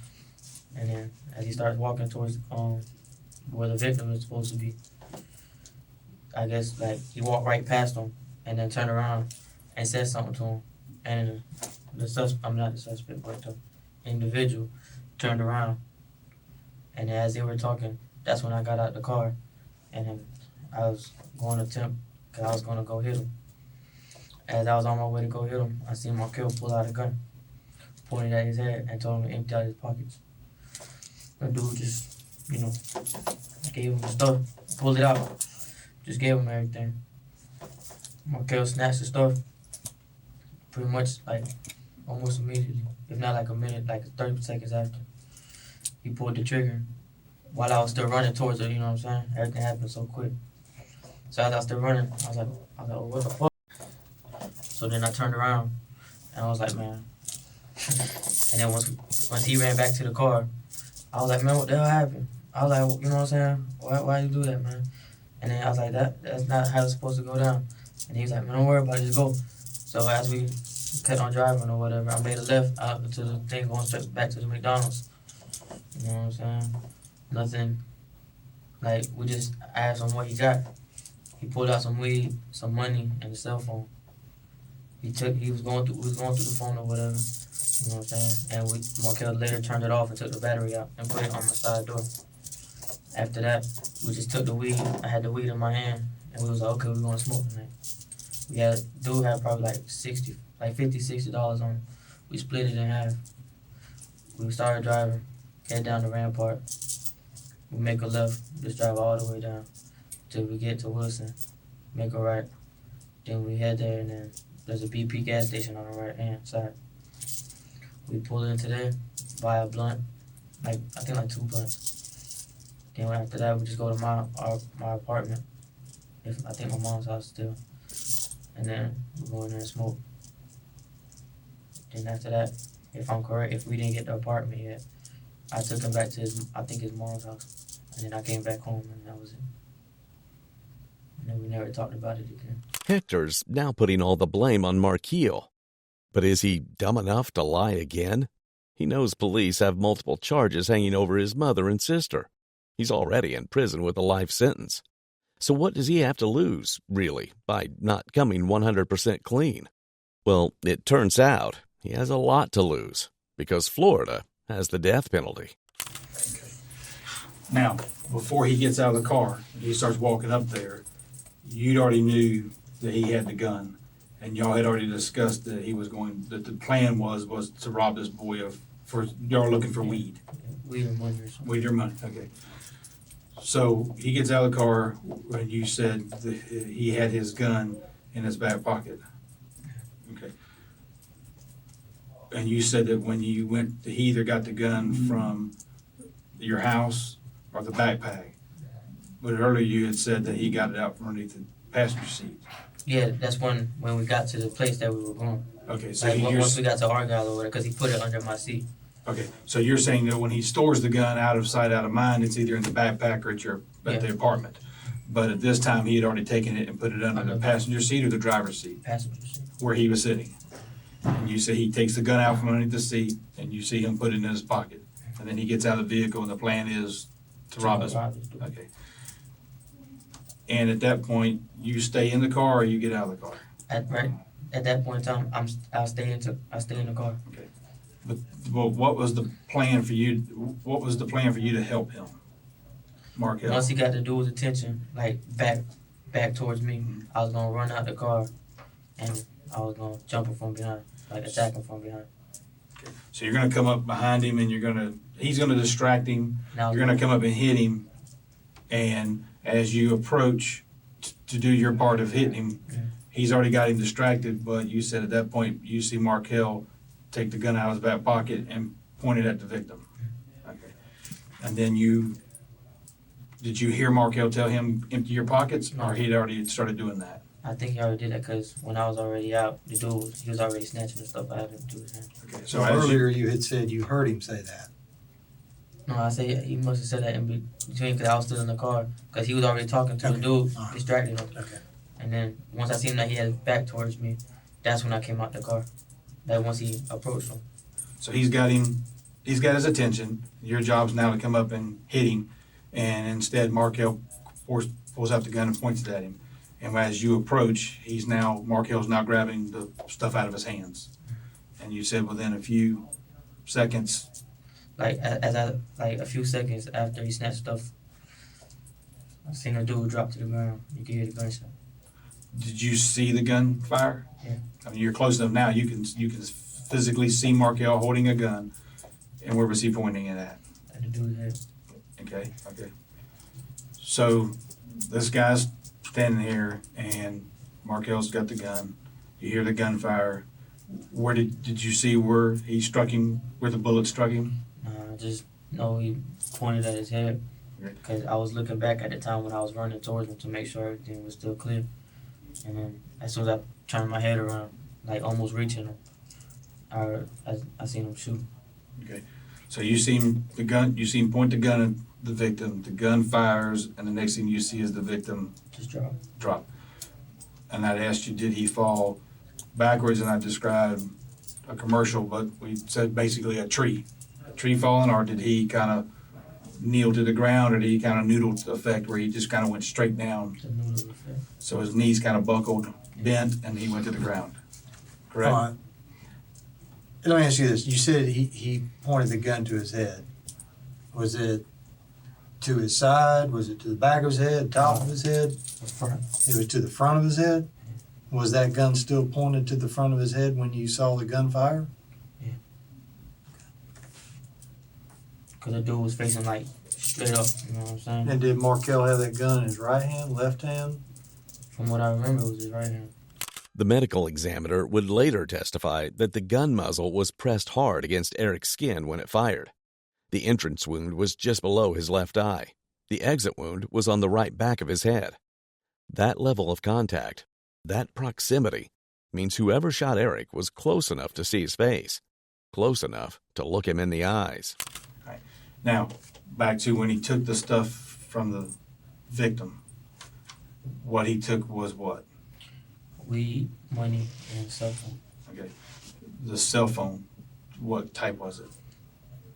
And then as he starts walking towards where the victim is supposed to be, I guess he walked right past him and then turned around and said something to him. And I'm not the suspect, but the individual turned around. And as they were talking, that's when I got out the car. And then I was going to attempt, because I was going to go hit him. As I was on my way to go hit him, I seen Markel pull out a gun, pointed at his head, and told him to empty out his pockets. The dude just, gave him the stuff, pulled it out, just gave him everything. Markel snatched the stuff pretty much like almost immediately, if not like a minute, like 30 seconds after. He pulled the trigger while I was still running towards it, you know what I'm saying? Everything happened so quick. So as I was still running, I was like, oh, what the fuck? So then I turned around and I was like, man. And then once he ran back to the car, I was like, man, what the hell happened? I was like, you know what I'm saying? Why you do that, man? And then I was like, that's not how it's supposed to go down. And he was like, man, don't worry about it, just go. So as we kept on driving or whatever, I made a left out into the thing going straight back to the McDonald's. You know what I'm saying? Nothing, like, we just asked him what he got. He pulled out some weed, some money, and a cell phone. We was going through the phone or whatever. You know what I'm saying? And Markel later turned it off and took the battery out and put it on my side door. After that, we just took the weed. I had the weed in my hand, and we was like, okay, we're gonna smoke tonight. Dude had probably like $50, $60 on him. We split it in half. We started driving, head down the Rampart. We make a left, just drive all the way down till we get to Wilson, make a right. Then we head there, and then there's a BP gas station on the right hand side. We pull into there, buy a blunt, I think like 2 blunts. Then after that, we just go to my apartment. I think my mom's house still. And then we go in there and smoke. Then after that, if I'm correct, if we didn't get the apartment yet, I took him back to his mom's house. And then I came back home, and that was it. And then we never talked about it again. Hector's now putting all the blame on Markeel. But is he dumb enough to lie again? He knows police have multiple charges hanging over his mother and sister. He's already in prison with a life sentence. So what does he have to lose, really, by not coming 100% clean? Well, it turns out he has a lot to lose, because Florida has the death penalty. Okay. Now, before he gets out of the car, he starts walking up there, you'd already knew that he had the gun, and y'all had already discussed that that the plan was to rob this boy y'all looking for weed. Weed or money or something. Weed or money, okay. So he gets out of the car, and you said that he had his gun in his back pocket. Okay. And you said that when you went, he either got the gun from your house or the backpack. But earlier you had said that he got it out from underneath the passenger seat. Yeah, that's when we got to the place that we were going. Okay, so Once we got to Argyle or whatever, because he put it under my seat. Okay, so you're saying that when he stores the gun out of sight, out of mind, it's either in the backpack or at the apartment. But at this time, he had already taken it and put it under the passenger seat or the driver's seat, Passenger seat. where he was sitting. And you say he takes the gun out from underneath the seat, and you see him put it in his pocket. And then he gets out of the vehicle, and the plan is to rob us. Okay. And at that point, you stay in the car or you get out of the car? At that point in time, I'll stay in the car. Okay. But what was the plan for you? What was the plan for you to help him, Markel? Once he got the dude's attention, like back towards me, I was gonna run out the car, and I was gonna jump him from behind, like attack him from behind. Okay. So you're gonna come up behind him, and he's gonna distract him. Now You're gonna come up and hit him, and as you approach to do your part of hitting him, he's already got him distracted. But you said at that point you see Markel take the gun out of his back pocket and point it at the victim. Okay. And then did you hear Markel tell him empty your pockets, or he'd already started doing that? I think he already did that because when I was already out, the dude he was already snatching the stuff out of his hand. Okay. So earlier you had said you heard him say that. No, I say he must have said that in between because I was still in the car because he was already talking to the dude, distracted him. Okay. And then once I seen that he had his back towards me, that's when I came out the car. Like once he approached him. So he's got his attention. Your job's now to come up and hit him, and instead Markel pulls out the gun and points it at him. And as you approach, Markel's now grabbing the stuff out of his hands. And you said within a few seconds. Like a few seconds after he snatched stuff, I seen a dude drop to the ground. You could hear the gunshot. Did you see the gun fire? Yeah. I mean, you're close enough now, you can physically see Markel holding a gun, and where was he pointing it at? And the dude's head. Okay. So this guy's standing here, and Markel's got the gun. You hear the gunfire. Where did you see where he struck him? Where the bullet struck him? I just know he pointed at his head. Okay. Because I was looking back at the time when I was running towards him to make sure everything was still clear. And then as soon as I turned my head around, like almost reaching him, I seen him shoot. Okay. So you seen the gun. You seen point the gun at the victim. The gun fires, and the next thing you see is the victim Just drop. drop. And I asked you, did he fall backwards? And I described a commercial, but we said basically a tree falling, or did he kind of kneel to the ground, or did he kind of noodle effect where he just kind of went straight down? The noodle effect. So his knees kind of buckled, bent, and he went to the ground. Correct? All right. Let me ask you this. You said he pointed the gun to his head. Was it to his side? Was it to the back of his head, top of his head? The front. It was to the front of his head? Was that gun still pointed to the front of his head when you saw the gunfire? Because the dude was facing like straight up, you know what I'm saying? And did Markel have that gun in his right hand, left hand? From what I remember, it was his right hand. The medical examiner would later testify that the gun muzzle was pressed hard against Eric's skin when it fired. The entrance wound was just below his left eye. The exit wound was on the right back of his head. That level of contact, that proximity, means whoever shot Eric was close enough to see his face, close enough to look him in the eyes. Right. Now, back to when he took the stuff from the victim. What he took was what? Weed, money, and cell phone. Okay. The cell phone, what type was it?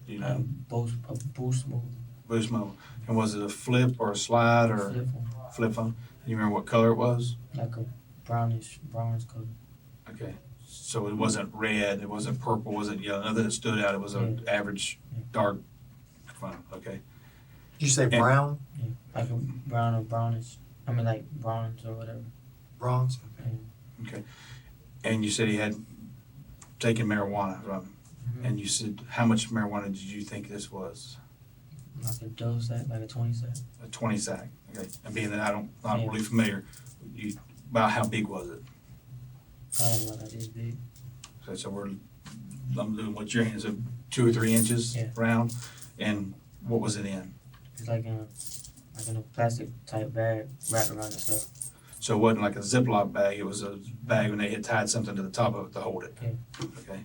Do you know? A boost mode. Boost mode. And was it a flip or a slide or Flip phone. flip phone? You remember what color it was? Like a brownish color. Okay. So it wasn't red, it wasn't purple, it wasn't yellow, nothing that stood out. It was an average dark phone. Okay. Did you say brown? Yeah. Like a brown or brownish. I mean like bronze or whatever. Bronze? Okay. And you said he had taken marijuana from him. Mm-hmm. And you said, how much marijuana did you think this was? Like a dough sack, like a 20 sack. A 20 sack. Okay. And being that not Yeah. really familiar, about how big was it? Probably like this big. So I'm doing what your hands are 2 or 3 inches Yeah. round. And what was it in? It's like in a plastic type bag wrapped around itself. So it wasn't like a Ziploc bag, it was a bag when they had tied something to the top of it to hold it. Yeah. Okay.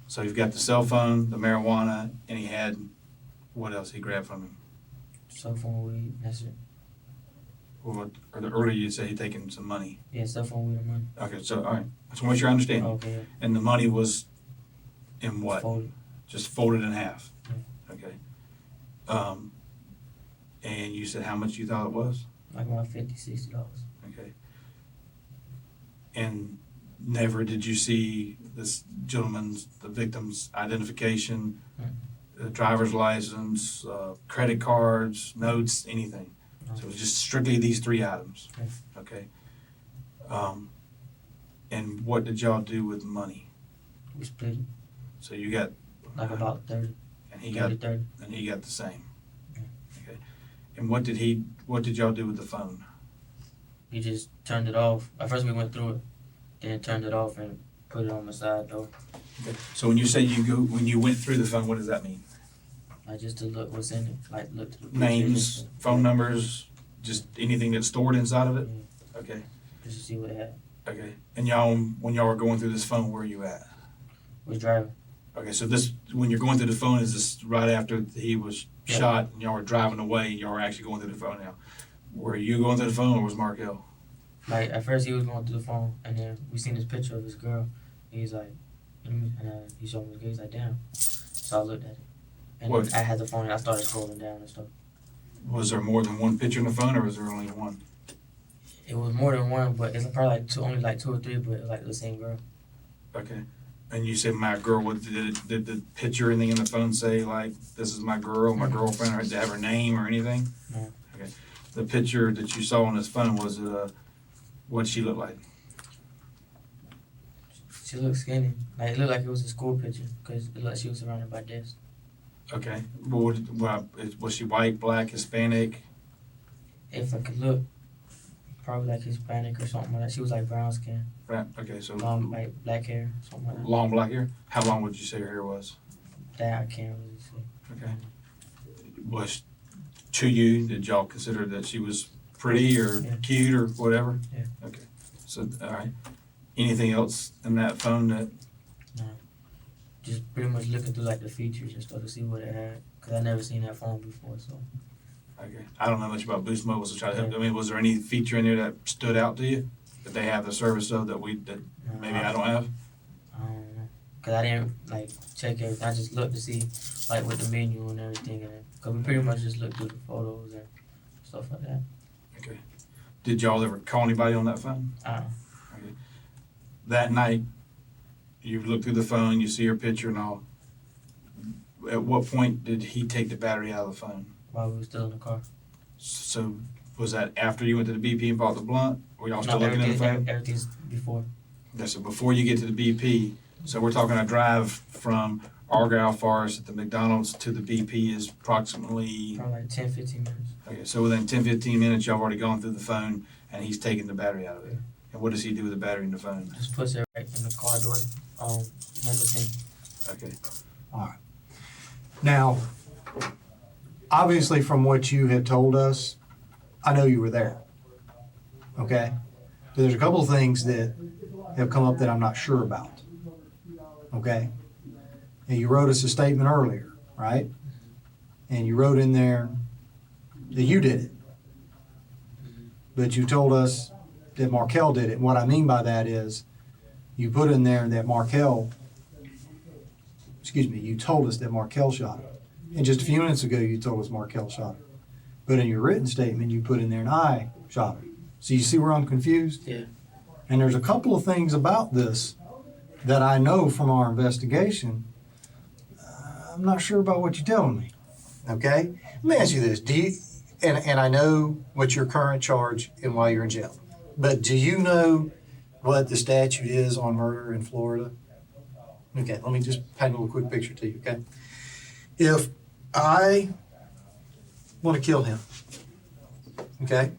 So you've got the cell phone, the marijuana, and he had, what else he grabbed from him? Cell phone, weed, that's it. Or earlier you said he'd taken some money. Yeah, cell phone, weed, and money. Okay, so all right, that's what you're understanding. Okay. And the money was in what? Folded. Just folded in half. Yeah. Okay. And you said how much you thought it was? Like around $50, $60. Okay. And never did you see this gentleman's, the victim's identification, the driver's license, credit cards, notes, anything? No. So it was just strictly these 3 items? Yeah. Okay. And what did y'all do with the money? We split it. So you got, Like about 30. and he got, 30. and he got the same? Yeah. Okay. And what did y'all do with the phone? He just turned it off. At first we went through it, then turned it off and put it on the side door. Okay. So when you say when you went through the phone, what does that mean? Like just to look what's in it. Like look to the pictures Names, and stuff. phone numbers, just anything that's stored inside of it? Yeah, Okay, just to see what it had. okay. And y'all, when y'all were going through this phone, where are you at? Was driving. Okay, so this, when you're going through the phone, is this right after he was Yeah. shot and y'all were driving away and y'all were actually going through the phone now? Were you going through the phone or was Markel? Like at first he was going through the phone and then we seen this picture of this girl. He's like, and he showed me his girl. He's like, damn. So I looked at it. And What? then I had the phone and I started scrolling down and stuff. Was there more than one picture in the phone or was there only one? It was more than one, but it's probably like only like 2 or 3, but it was like the same girl. Okay. And you said my girl, did the picture, anything in the phone say like, this is my girl, my girlfriend, or did it have her name or anything? No. Okay. The picture that you saw on his phone, was it What'd she look like? She looked skinny. Like, it looked like it was a school picture, because it looked like she was surrounded by desks. Okay. Was she white, black, Hispanic? If I could look, probably like Hispanic or something like that. She was like brown skin, Right. Okay, so like black hair, something like that. long black hair. How long would you say her hair was? That I can't really see. Okay. Was to you, did y'all consider that she was pretty or Yeah. cute or whatever? Yeah. Okay. So, all right. Anything else in that phone that, Just pretty much looking through like the features and stuff to see what it had, because I never seen that phone before, so. okay. I don't know much about Boost Mobile, so try to help. I mean, was there any feature in there that stood out to you? That they have the service of that maybe I don't have? I don't know, because I didn't like check everything. I just looked to see like with the menu and everything, because we pretty much just looked through the photos and stuff like that. Okay. Did y'all ever call anybody on that phone? Okay. That night, you look through the phone, you see her picture and all. At what point did he take the battery out of the phone? While we were still in the car. So was that after you went to the BP and bought the blunt? Were y'all still No, looking at the phone? everything's before. That's before you get to the BP. So we're talking a drive from Argyle Forest at the McDonald's to the BP is approximately, Probably like 10, 15 minutes. okay, so within 10, 15 minutes, y'all already gone through the phone and he's taking the battery out of it. And what does he do with the battery in the phone? Just puts it right in the car door, handle thing. Okay. Now, obviously from what you have told us, I know you were there. Okay? So there's a couple of things that have come up that I'm not sure about. Okay? And you wrote us a statement earlier, right? And you wrote in there that you did it. But you told us that Markel did it. And what I mean by that is you put in there that you told us that Markel shot him. And just a few minutes ago, you told us Markel shot him. But in your written statement, you put in there, and I shot him. So you see where I'm confused? Yeah. And there's a couple of things about this that I know from our investigation. I'm not sure about what you're telling me. Okay? Let me ask you this. And I know what your current charge and why you're in jail. But do you know what the statute is on murder in Florida? Okay, let me just paint a little quick picture to you, okay? If I want to kill him, okay,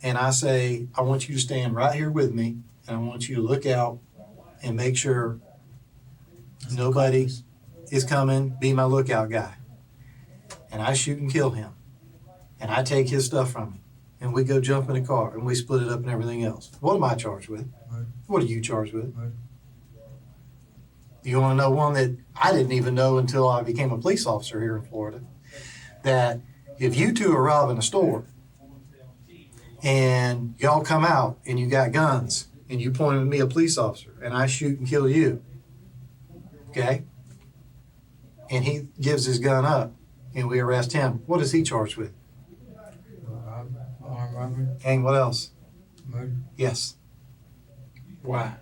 and I say, I want you to stand right here with me, and I want you to look out and make sure nobody is coming, be my lookout guy. And I shoot and kill him, and I take his stuff from him, and we go jump in a car, and we split it up and everything else. What am I charged with? Murder. What are you charged with? Murder. You want to know one that I didn't even know until I became a police officer here in Florida? That if you two are robbing a store and y'all come out and you got guns and you point at me, a police officer, and I shoot and kill you, okay? And he gives his gun up and we arrest him, what is he charged with? Armed robbery, And what else? murder, Yes. Why?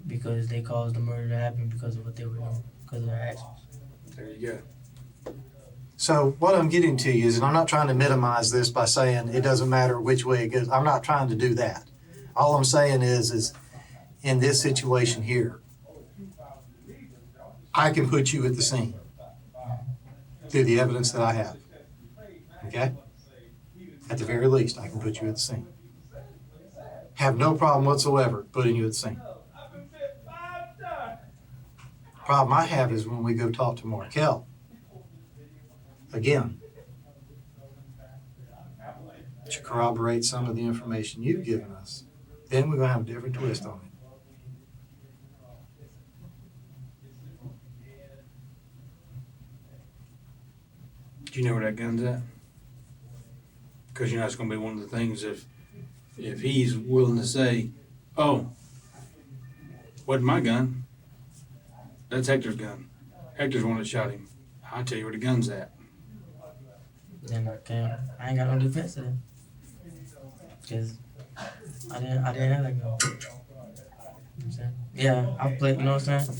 because they caused the murder to happen because of what they were doing, because of their actions. There you go. So what I'm getting to you is, and I'm not trying to minimize this by saying it doesn't matter which way it goes. I'm not trying to do that. All I'm saying is in this situation here, I can put you at the scene through the evidence that I have. Okay? At the very least, I can put you at the scene. Have no problem whatsoever putting you at the scene. Problem I have is when we go talk to Markel. Again, to corroborate some of the information you've given us, then we're going to have a different twist on it. Do you know where that gun's at? Because you know it's going to be one of the things if he's willing to say, "Oh, wasn't my gun. That's Hector's gun. Hector's the one that shot him. I'll tell you where the gun's at." Then I ain't got no defense to that. Cause I didn't have that gun. You know what I'm saying? Yeah, I played, you know what I'm saying?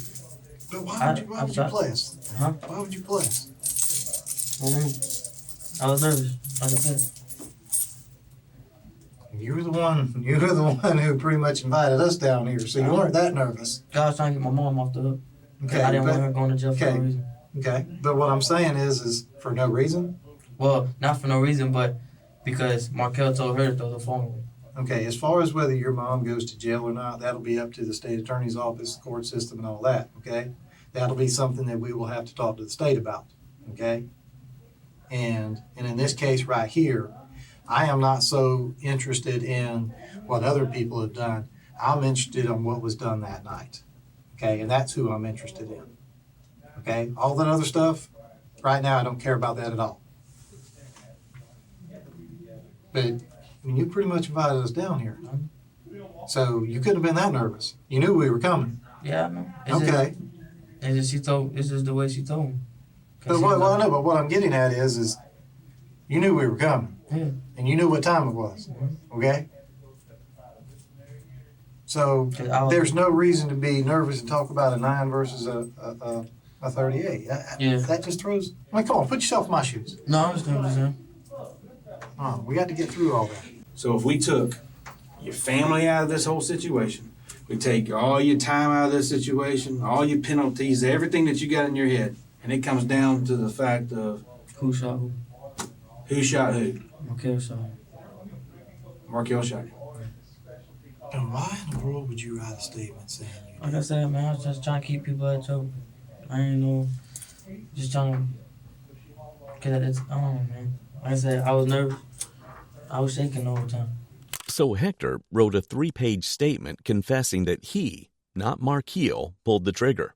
But why would you play us? Huh? Why would you play us? I was nervous, like I said. You were the one who pretty much invited us down here, so you weren't that nervous. I was trying to get my mom off the hook. Okay, I didn't but, want her going to jail for okay. no reason. Okay, but what I'm saying is for no reason. Well, not for no reason, but because Markel told her to throw the phone away. Okay, as far as whether your mom goes to jail or not, that'll be up to the state attorney's office, the court system, and all that, okay? That'll be something that we will have to talk to the state about, okay? And in this case right here, I am not so interested in what other people have done. I'm interested in what was done that night, okay? And that's who I'm interested in, okay? All that other stuff, right now, I don't care about that at all. But I mean, you pretty much invited us down here. So you couldn't have been that nervous. You knew we were coming. Yeah, I know. Okay. It's just the way she told me. But I know, but what I'm getting at is you knew we were coming. Yeah. And you knew what time it was. Okay? So there's no reason to be nervous and talk about a 9 versus a 38. Yeah. That just throws. I mean, come on, put yourself in my shoes. No, I understand what you're saying. We got to get through all that. So if we took your family out of this whole situation, we take all your time out of this situation, all your penalties, everything that you got in your head, and it comes down to the fact of Who shot who? who shot who. Okay, so. Markel shot him. Then why in the world would you write a statement saying you Like I said, man, I was just trying to keep people at joke. I ain't know. Just trying to. Cause it's, I don't know, man. Like I said, I was nervous. I was shaking all the time. So Hector wrote a 3-page statement confessing that he, not Markel, pulled the trigger.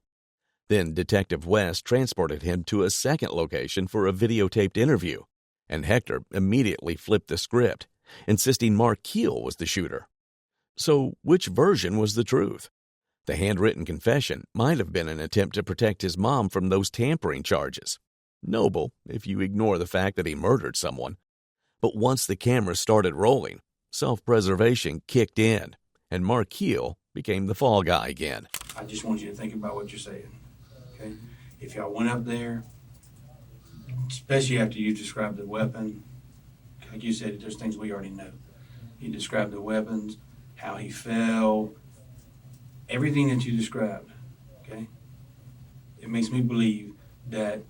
Then Detective West transported him to a second location for a videotaped interview, and Hector immediately flipped the script, insisting Markel was the shooter. So which version was the truth? The handwritten confession might have been an attempt to protect his mom from those tampering charges. Noble, if you ignore the fact that he murdered someone. But once the camera started rolling, self-preservation kicked in, and Markel became the fall guy again. I just want you to think about what you're saying, okay? If y'all went up there, especially after you described the weapon, like you said, there's things we already know. You described the weapons, how he fell, everything that you described, okay? It makes me believe that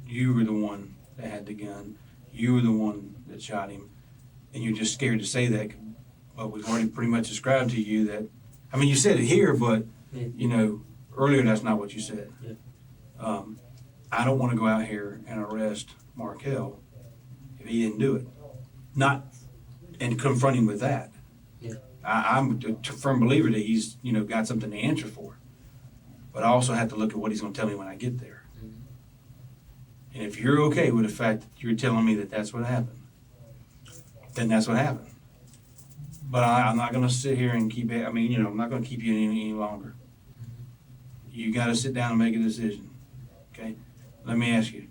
you were the one that had the gun, you were the one that shot him, and you're just scared to say that, but we've already pretty much described to you that, I mean, you said it here, but, you know, earlier that's not what you said. Yeah. I don't want to go out here and arrest Markel if he didn't do it. Not, and confront him with that. Yeah. I'm a firm believer that he's, you know, got something to answer for. But I also have to look at what he's going to tell me when I get there. And if you're okay with the fact that you're telling me that that's what happened, then that's what happened. But I'm not going to sit here and keep it. I mean, you know, I'm not going to keep you any longer. You got to sit down and make a decision, okay? Let me ask you,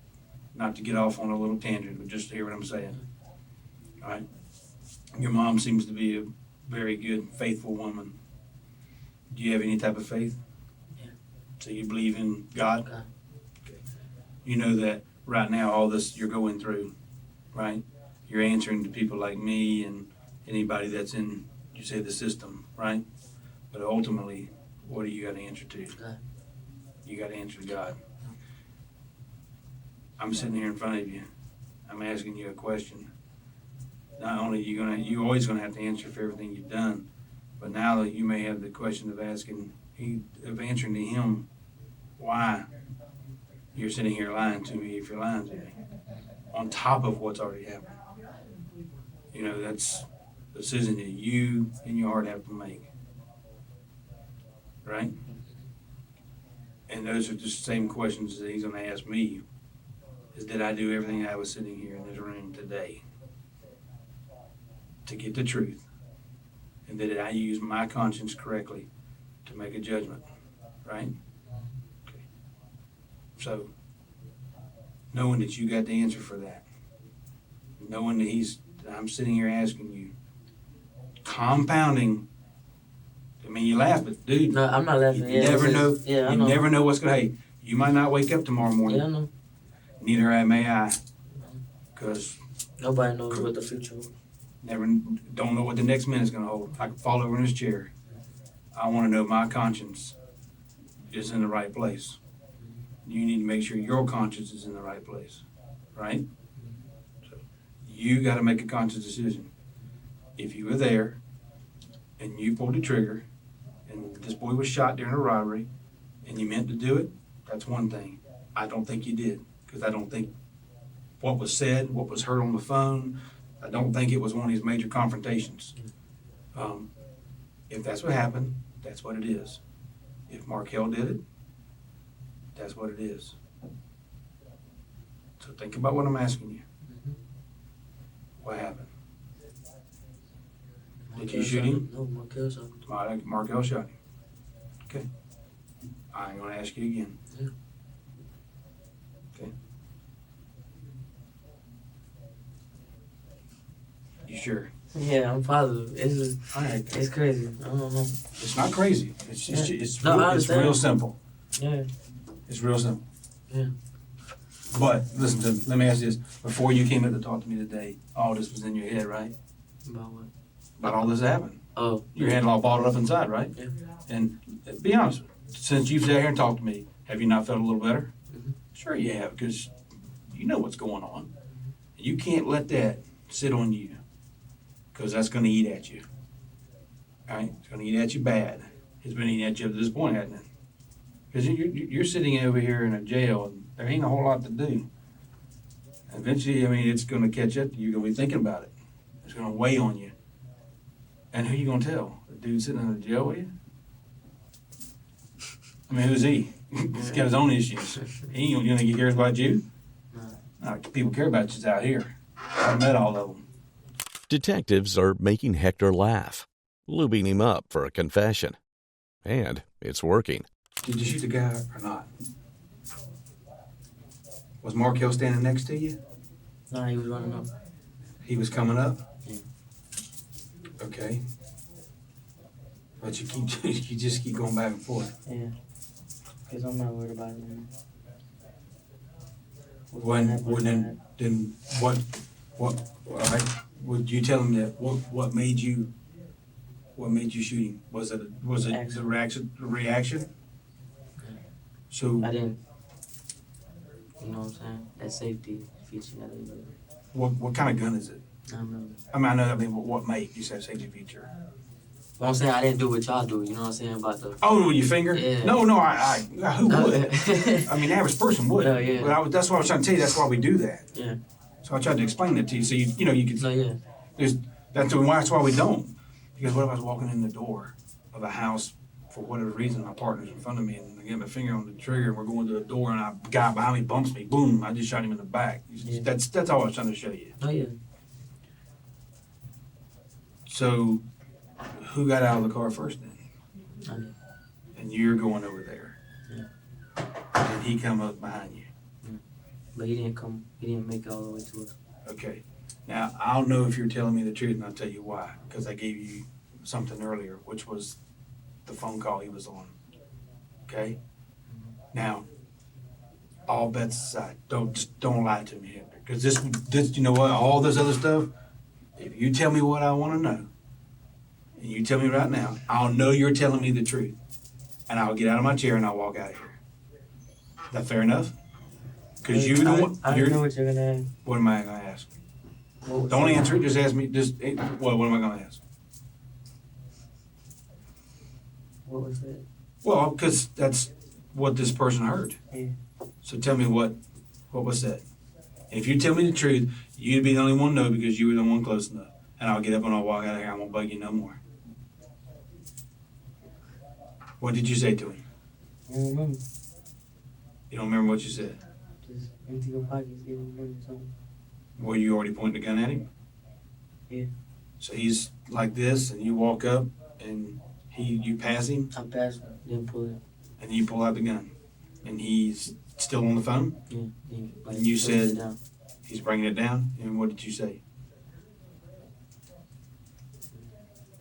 not to get off on a little tangent, but just to hear what I'm saying. All right? Your mom seems to be a very good, faithful woman. Do you have any type of faith? Yeah. So you believe in God? God. Okay. You know that right now all this you're going through, right? You're answering to people like me and anybody that's in, you say, the system, right? But ultimately, what do you got to answer to? God. You got to answer to God. I'm sitting here in front of you. I'm asking you a question. Not only are you always gonna have to answer for everything you've done, but now that you may have the question of answering to him why you're sitting here lying to me if you're lying to me, on top of what's already happened. You know, that's a decision that you and your heart have to make. Right? And those are just the same questions that he's gonna ask me. Is did I do everything I was sitting here in this room today to get the truth? And did I use my conscience correctly to make a judgment? Right? Okay. So, knowing that you got the answer for that, knowing that I'm sitting here asking you, compounding. I mean, you laugh, but dude, No, I'm not laughing. you never know. Yeah, I you know. never know what's gonna. Hey, you might not wake up tomorrow morning. Yeah, I know. Neither may I, because Nobody knows what the future Never, don't know what the next minute's gonna hold. I could fall over in this chair. I wanna know my conscience is in the right place. You need to make sure your conscience is in the right place, right? So you gotta make a conscious decision. If you were there and you pulled the trigger and this boy was shot during a robbery and you meant to do it, that's one thing. I don't think you did, because I don't think what was said, what was heard on the phone, I don't think it was one of these major confrontations. If that's what happened, that's what it is. If Markel did it, that's what it is. So think about what I'm asking you. What happened? Did you shoot him? No, Markel shot him. Markel shot him. Okay. I ain't gonna ask you again. Yeah. Okay. You sure? Yeah, I'm positive. It's just, it's crazy. I don't know. It's not crazy. It's No, I real, it's understand. real simple. Yeah. It's real simple. Yeah. But listen to me. Let me ask you this: before you came in to talk to me today, all this was in your head, right? About what? About all this happened. Oh. Your head all bottled up inside, right? Yeah. And be honest, since you've sat here and talked to me, have you not felt a little better? Mhm. Sure you have, because you know what's going on. You can't let that sit on you, because that's going to eat at you. All right? It's going to eat at you bad. It's been eating at you up to this point, hasn't it? Because you're sitting over here in a jail, and there ain't a whole lot to do. Eventually, I mean, it's going to catch up to you. You're going to be thinking about it. It's going to weigh on you. And who you going to tell? The dude sitting in the jail with you? I mean, who's he? He's got his own issues. He ain't gonna care about you. No, people care about you out here. I've met all of them. Detectives are making Hector laugh, lubing him up for a confession. And it's working. Did you shoot the guy or not? Was Markel standing next to you? Nah, he was running up. He was coming up? Yeah. Okay. But you just keep going back and forth. Yeah. Because I'm not worried about it anymore. Then what, all right, would you tell him that, what made you shoot him? Was it the reaction? So, I didn't, you know what I'm saying? That safety feature that they do. what kind of gun is it? I don't know. I mean, what make? You said safety feature. But I'm saying I didn't do what y'all do, you know what I'm saying? About the. Oh, with your finger? Yeah. No, who would? I mean, the average person would. No, yeah. But that's what I was trying to tell you. That's why we do that. Yeah. So I tried to explain that to you, so you could. No, yeah. That's why we don't. Because what if I was walking in the door of a house for whatever reason, my partner's in front of me, and I get my finger on the trigger, and we're going to the door, and a guy behind me bumps me. Boom! I just shot him in the back. Yeah. That's all I was trying to show you. No, yeah. So, who got out of the car first then? I did. And you're going over there. Yeah. And he come up behind you. But he didn't make it all the way to us. Okay. Now, I don't know if you're telling me the truth, and I'll tell you why. Because I gave you something earlier, which was the phone call he was on. Okay? Now, all bets aside, don't lie to me, Hector. Because this, you know what, all this other stuff, if you tell me what I want to know, and you tell me right now, I'll know you're telling me the truth. And I'll get out of my chair and I'll walk out of here. Is that fair enough? Because you're the one. I don't know what you're going to ask. What am I going to ask? What was Don't it? answer it. Just ask me. What am I going to ask? What was it? Well, because that's what this person heard. Yeah. So tell me what was said. If you tell me the truth, you'd be the only one to know because you were the one close enough. And I'll get up and I'll walk out of here. I won't bug you no more. What did you say to him? I don't remember. You don't remember what you said? Just empty your pockets, give him money or something. Were you already pointing the gun at him? Yeah. So he's like this, and you walk up, and you pass him, I passed him, didn't pull it. and you pull out the gun. And he's still on the phone? Yeah. Like, And you put it said- down. He's bringing it down, and what did you say?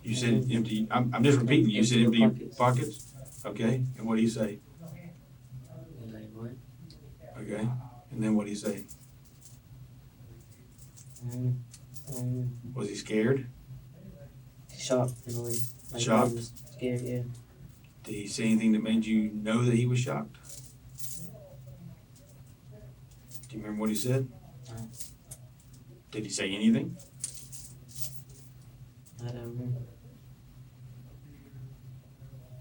You said empty. I'm just repeating. You said Empty empty your pockets. Okay. And what do you say? He's like, what? Okay. And then what do you say? I don't Was he scared? Shocked in a way. Like, Shocked? I was scared, yeah. Did he say anything that made you know that he was shocked? Do you remember what he said? No. Did he say anything? I don't remember.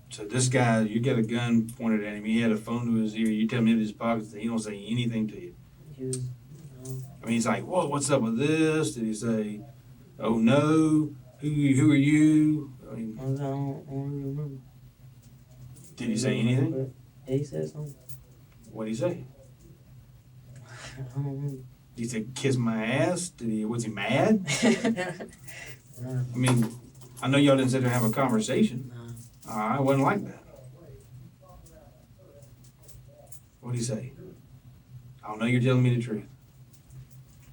So this guy, you got a gun pointed at him. He had a phone to his ear. You tell me in his pockets, and he don't say anything to you. He was, I mean, he's like, "Whoa, what's up with this?" Did he say, "Oh no, who are you?" I mean, I don't really remember. did he say anything? Yeah, he said something. What did he say? I don't remember. Did he say, "Kiss my ass"? Was he mad? Nah, I mean, I know y'all didn't sit there and have a conversation. nah. I wasn't like that. What did he say? I don't know you're telling me the truth.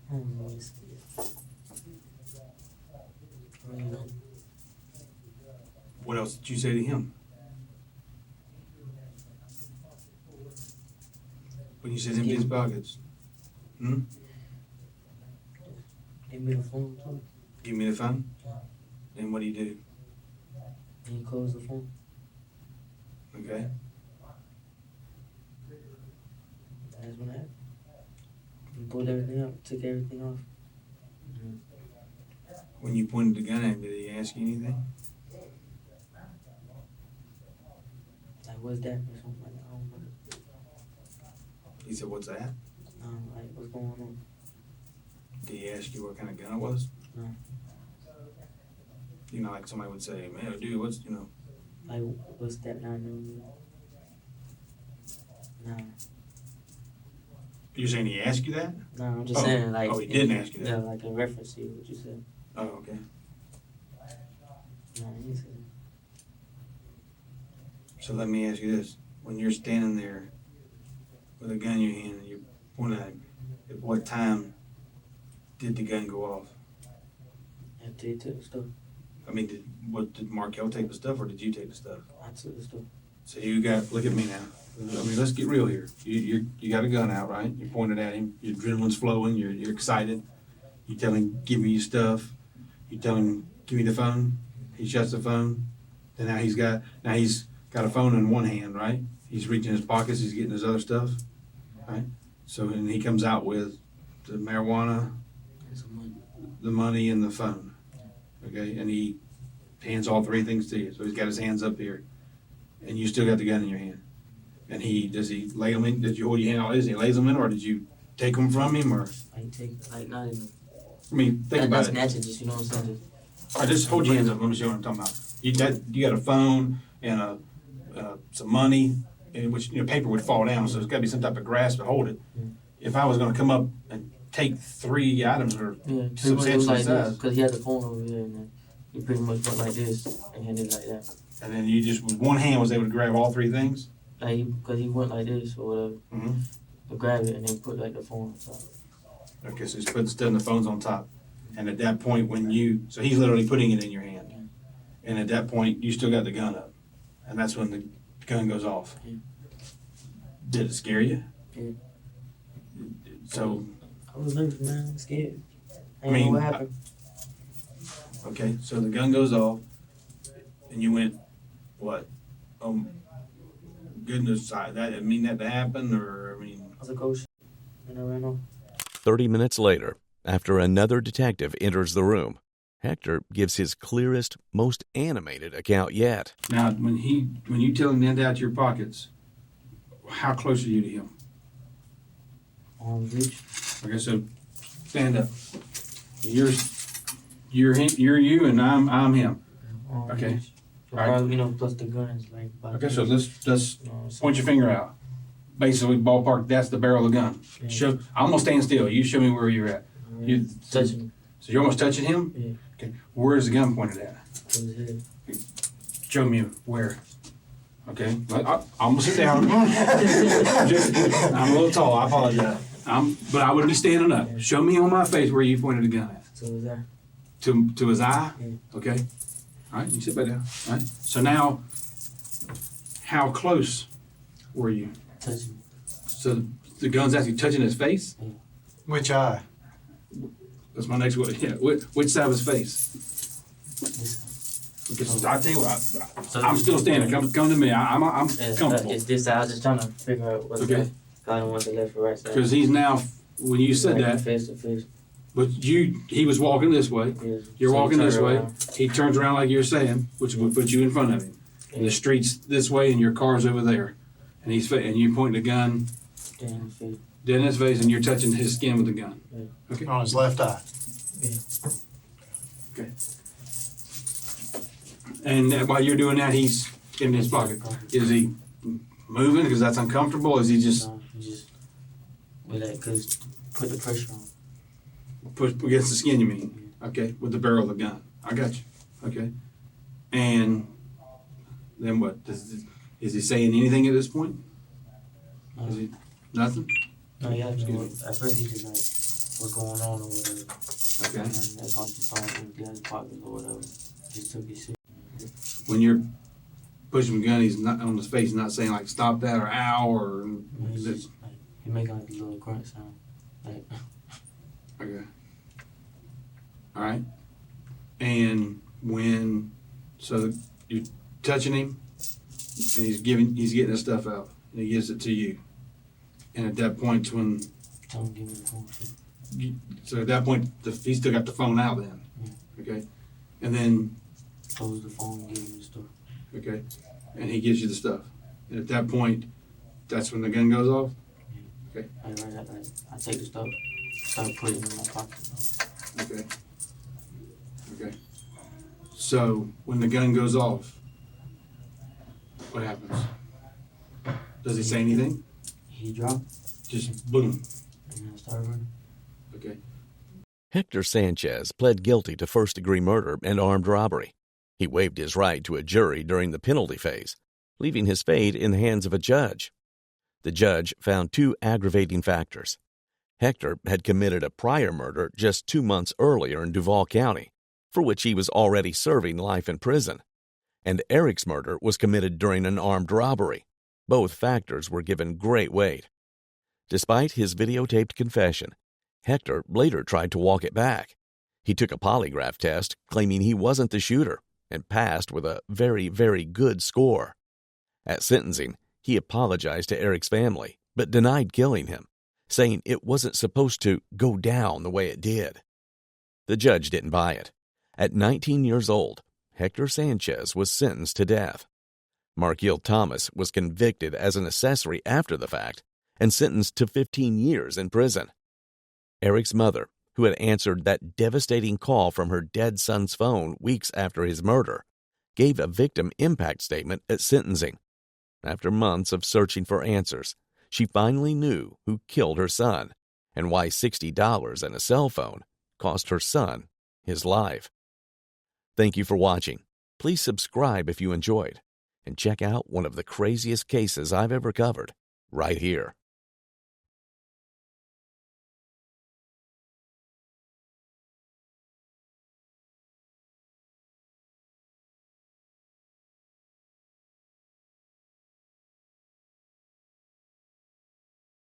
I don't know what he said. I really don't. What else did you say to him? When you said empty his pockets? Hmm? Give me the phone too. Give me the phone? Then what do you do? And he closed the phone. Okay. That's what happened. He pulled everything out, took everything off. When you pointed the gun at him, did he ask you anything? Like, what's that? Or something like that. I don't remember. He said, "What's that?" Like, what's going on? Did he ask you what kind of gun it was? No. You know, like somebody would say, "Man, dude, what's, you know." Like, what's that 9mm? Nah. You're saying he asked you that? No, I'm just saying, like. Oh, he didn't ask you that? Yeah, like in reference to what you said. Oh, okay. No, he said. So let me ask you this. When you're standing there with a gun in your hand and you're pointing at him, at what time did the gun go off? After he took the stuff, I mean, did Markel take the stuff or did you take the stuff? I took the stuff. So you got, look at me now. I mean, let's get real here. You got a gun out, right? You pointed at him. Your adrenaline's flowing. You're excited. You tell him, "Give me your stuff." You tell him, "Give me the phone." He shuts the phone. And now he's got a phone in one hand, right? He's reaching his pockets. He's getting his other stuff, right? So and he comes out with the marijuana, And some money. the money, and the phone. Okay, and he hands all three things to you. So he's got his hands up here, and you still got the gun in your hand. And does he lay them in? Did you hold your hand all this? He lays them in, or did you take them from him, or? Like, like, not even. I mean, think about That's it. natural, just, you know what I'm saying? All right, just hold your hands up. Let me show you what I'm talking about. You got a phone and some money, and which paper would fall down, so there's got to be some type of grasp to hold it. If I was going to come up and take three items or Yeah, pretty much it substantial was like this, size, because he had the phone over here, and then he pretty much went like this, and handed it like that. and then you just with one hand was able to grab all three things. Like, because he went like this or whatever, Mm-hmm. to grab it, and then put like the phone on top. Okay, so he's putting stuff in the phones on top, and at that point so he's literally putting it in your hand, and at that point you still got the gun up, and that's when the gun goes off. Yeah. Did it scare you? Yeah. So I was nervous, man, scared. I I didn't mean, know what happened. okay, so the gun goes off, and you went, what? Goodness, that didn't mean that to happen, or I mean. I was like, oh shit, and I ran off. 30 minutes later, after another detective enters the room, Hector gives his clearest, most animated account yet. Now, when you tell him to hand out your pockets, how close are you to him? Reach. Okay, so stand up. You're you, and I'm him. Okay. Reach. So Alright. probably, plus the guns, like. By Okay, so let's so point your finger out. Basically, ballpark. That's the barrel of the gun. Yeah. I'm gonna stand still. You show me where you're at. You touching me. So you're almost touching him. Yeah. Okay. Where is the gun pointed at? To his head. Show me where. Okay. I'm gonna sit down. I'm a little tall. I apologize. But I would be standing up. Show me on my face where you pointed the gun at. To his eye. To his eye. Yeah. Okay. All right. You sit back down. All right. So now, how close were you? Touching me. So the gun's actually touching his face. Which eye? That's my next one. Yeah, which side of his face? Because I tell you what, I'm still standing. Come to me. I'm comfortable. It's this side. I was just trying to figure out what's Okay. I don't want the left or right side. Because he's now, when you said that, Face to face. but he was walking this way. Yeah. You're So walking turn this way. around. He turns around like you're saying, which would put you in front of him. And the street's this way, and your car's over there, and and you pointing the gun Damn feet. dead in his face, and you're touching his skin with the gun. Okay. On his left eye. Okay. And while you're doing that, he's in his pocket. Is he moving because that's uncomfortable? Is he just No, you just with that, cause put the pressure on. push against the skin? You mean? Okay, with the barrel of the gun. I got you. Okay. And then what? Is he saying anything at this point? No, Is he nothing? no, yeah. No, at first he just like, what's going on or whatever. Okay. And then that's on the phone with the other pockets or whatever. Just took his shit. When you're pushing the gun, he's not on his face, not saying like "stop that" or "ow" or. He's just like, he making like a little grunt sound. Like, Okay. All right. And so you're touching him, and he's getting his stuff out, and he gives it to you. And at that point, when tell him give me the phone shit. so at that point, he's still got the phone out then. Yeah. Okay. And then Close the phone and give him the stuff. okay, and he gives you the stuff. And at that point, that's when the gun goes off. Like, I take the stuff, start putting it in my pocket. Okay. Okay. So when the gun goes off, what happens? Does he say anything? He dropped, Just boom. and I started running. Okay. Hector Sanchez pled guilty to first-degree murder and armed robbery. He waived his right to a jury during the penalty phase, leaving his fate in the hands of a judge. The judge found 2 aggravating factors. Hector had committed a prior murder just 2 months earlier in Duval County, for which he was already serving life in prison. And Eric's murder was committed during an armed robbery. Both factors were given great weight. Despite his videotaped confession, Hector later tried to walk it back. He took a polygraph test claiming he wasn't the shooter and passed with a very, very good score. At sentencing, he apologized to Eric's family, but denied killing him, saying it wasn't supposed to go down the way it did. The judge didn't buy it. At 19 years old, Hector Sanchez was sentenced to death. Markiel Thomas was convicted as an accessory after the fact and sentenced to 15 years in prison. Eric's mother, who had answered that devastating call from her dead son's phone weeks after his murder, gave a victim impact statement at sentencing. After months of searching for answers, she finally knew who killed her son and why $60 and a cell phone cost her son his life. Thank you for watching. Please subscribe if you enjoyed, and check out one of the craziest cases I've ever covered right here.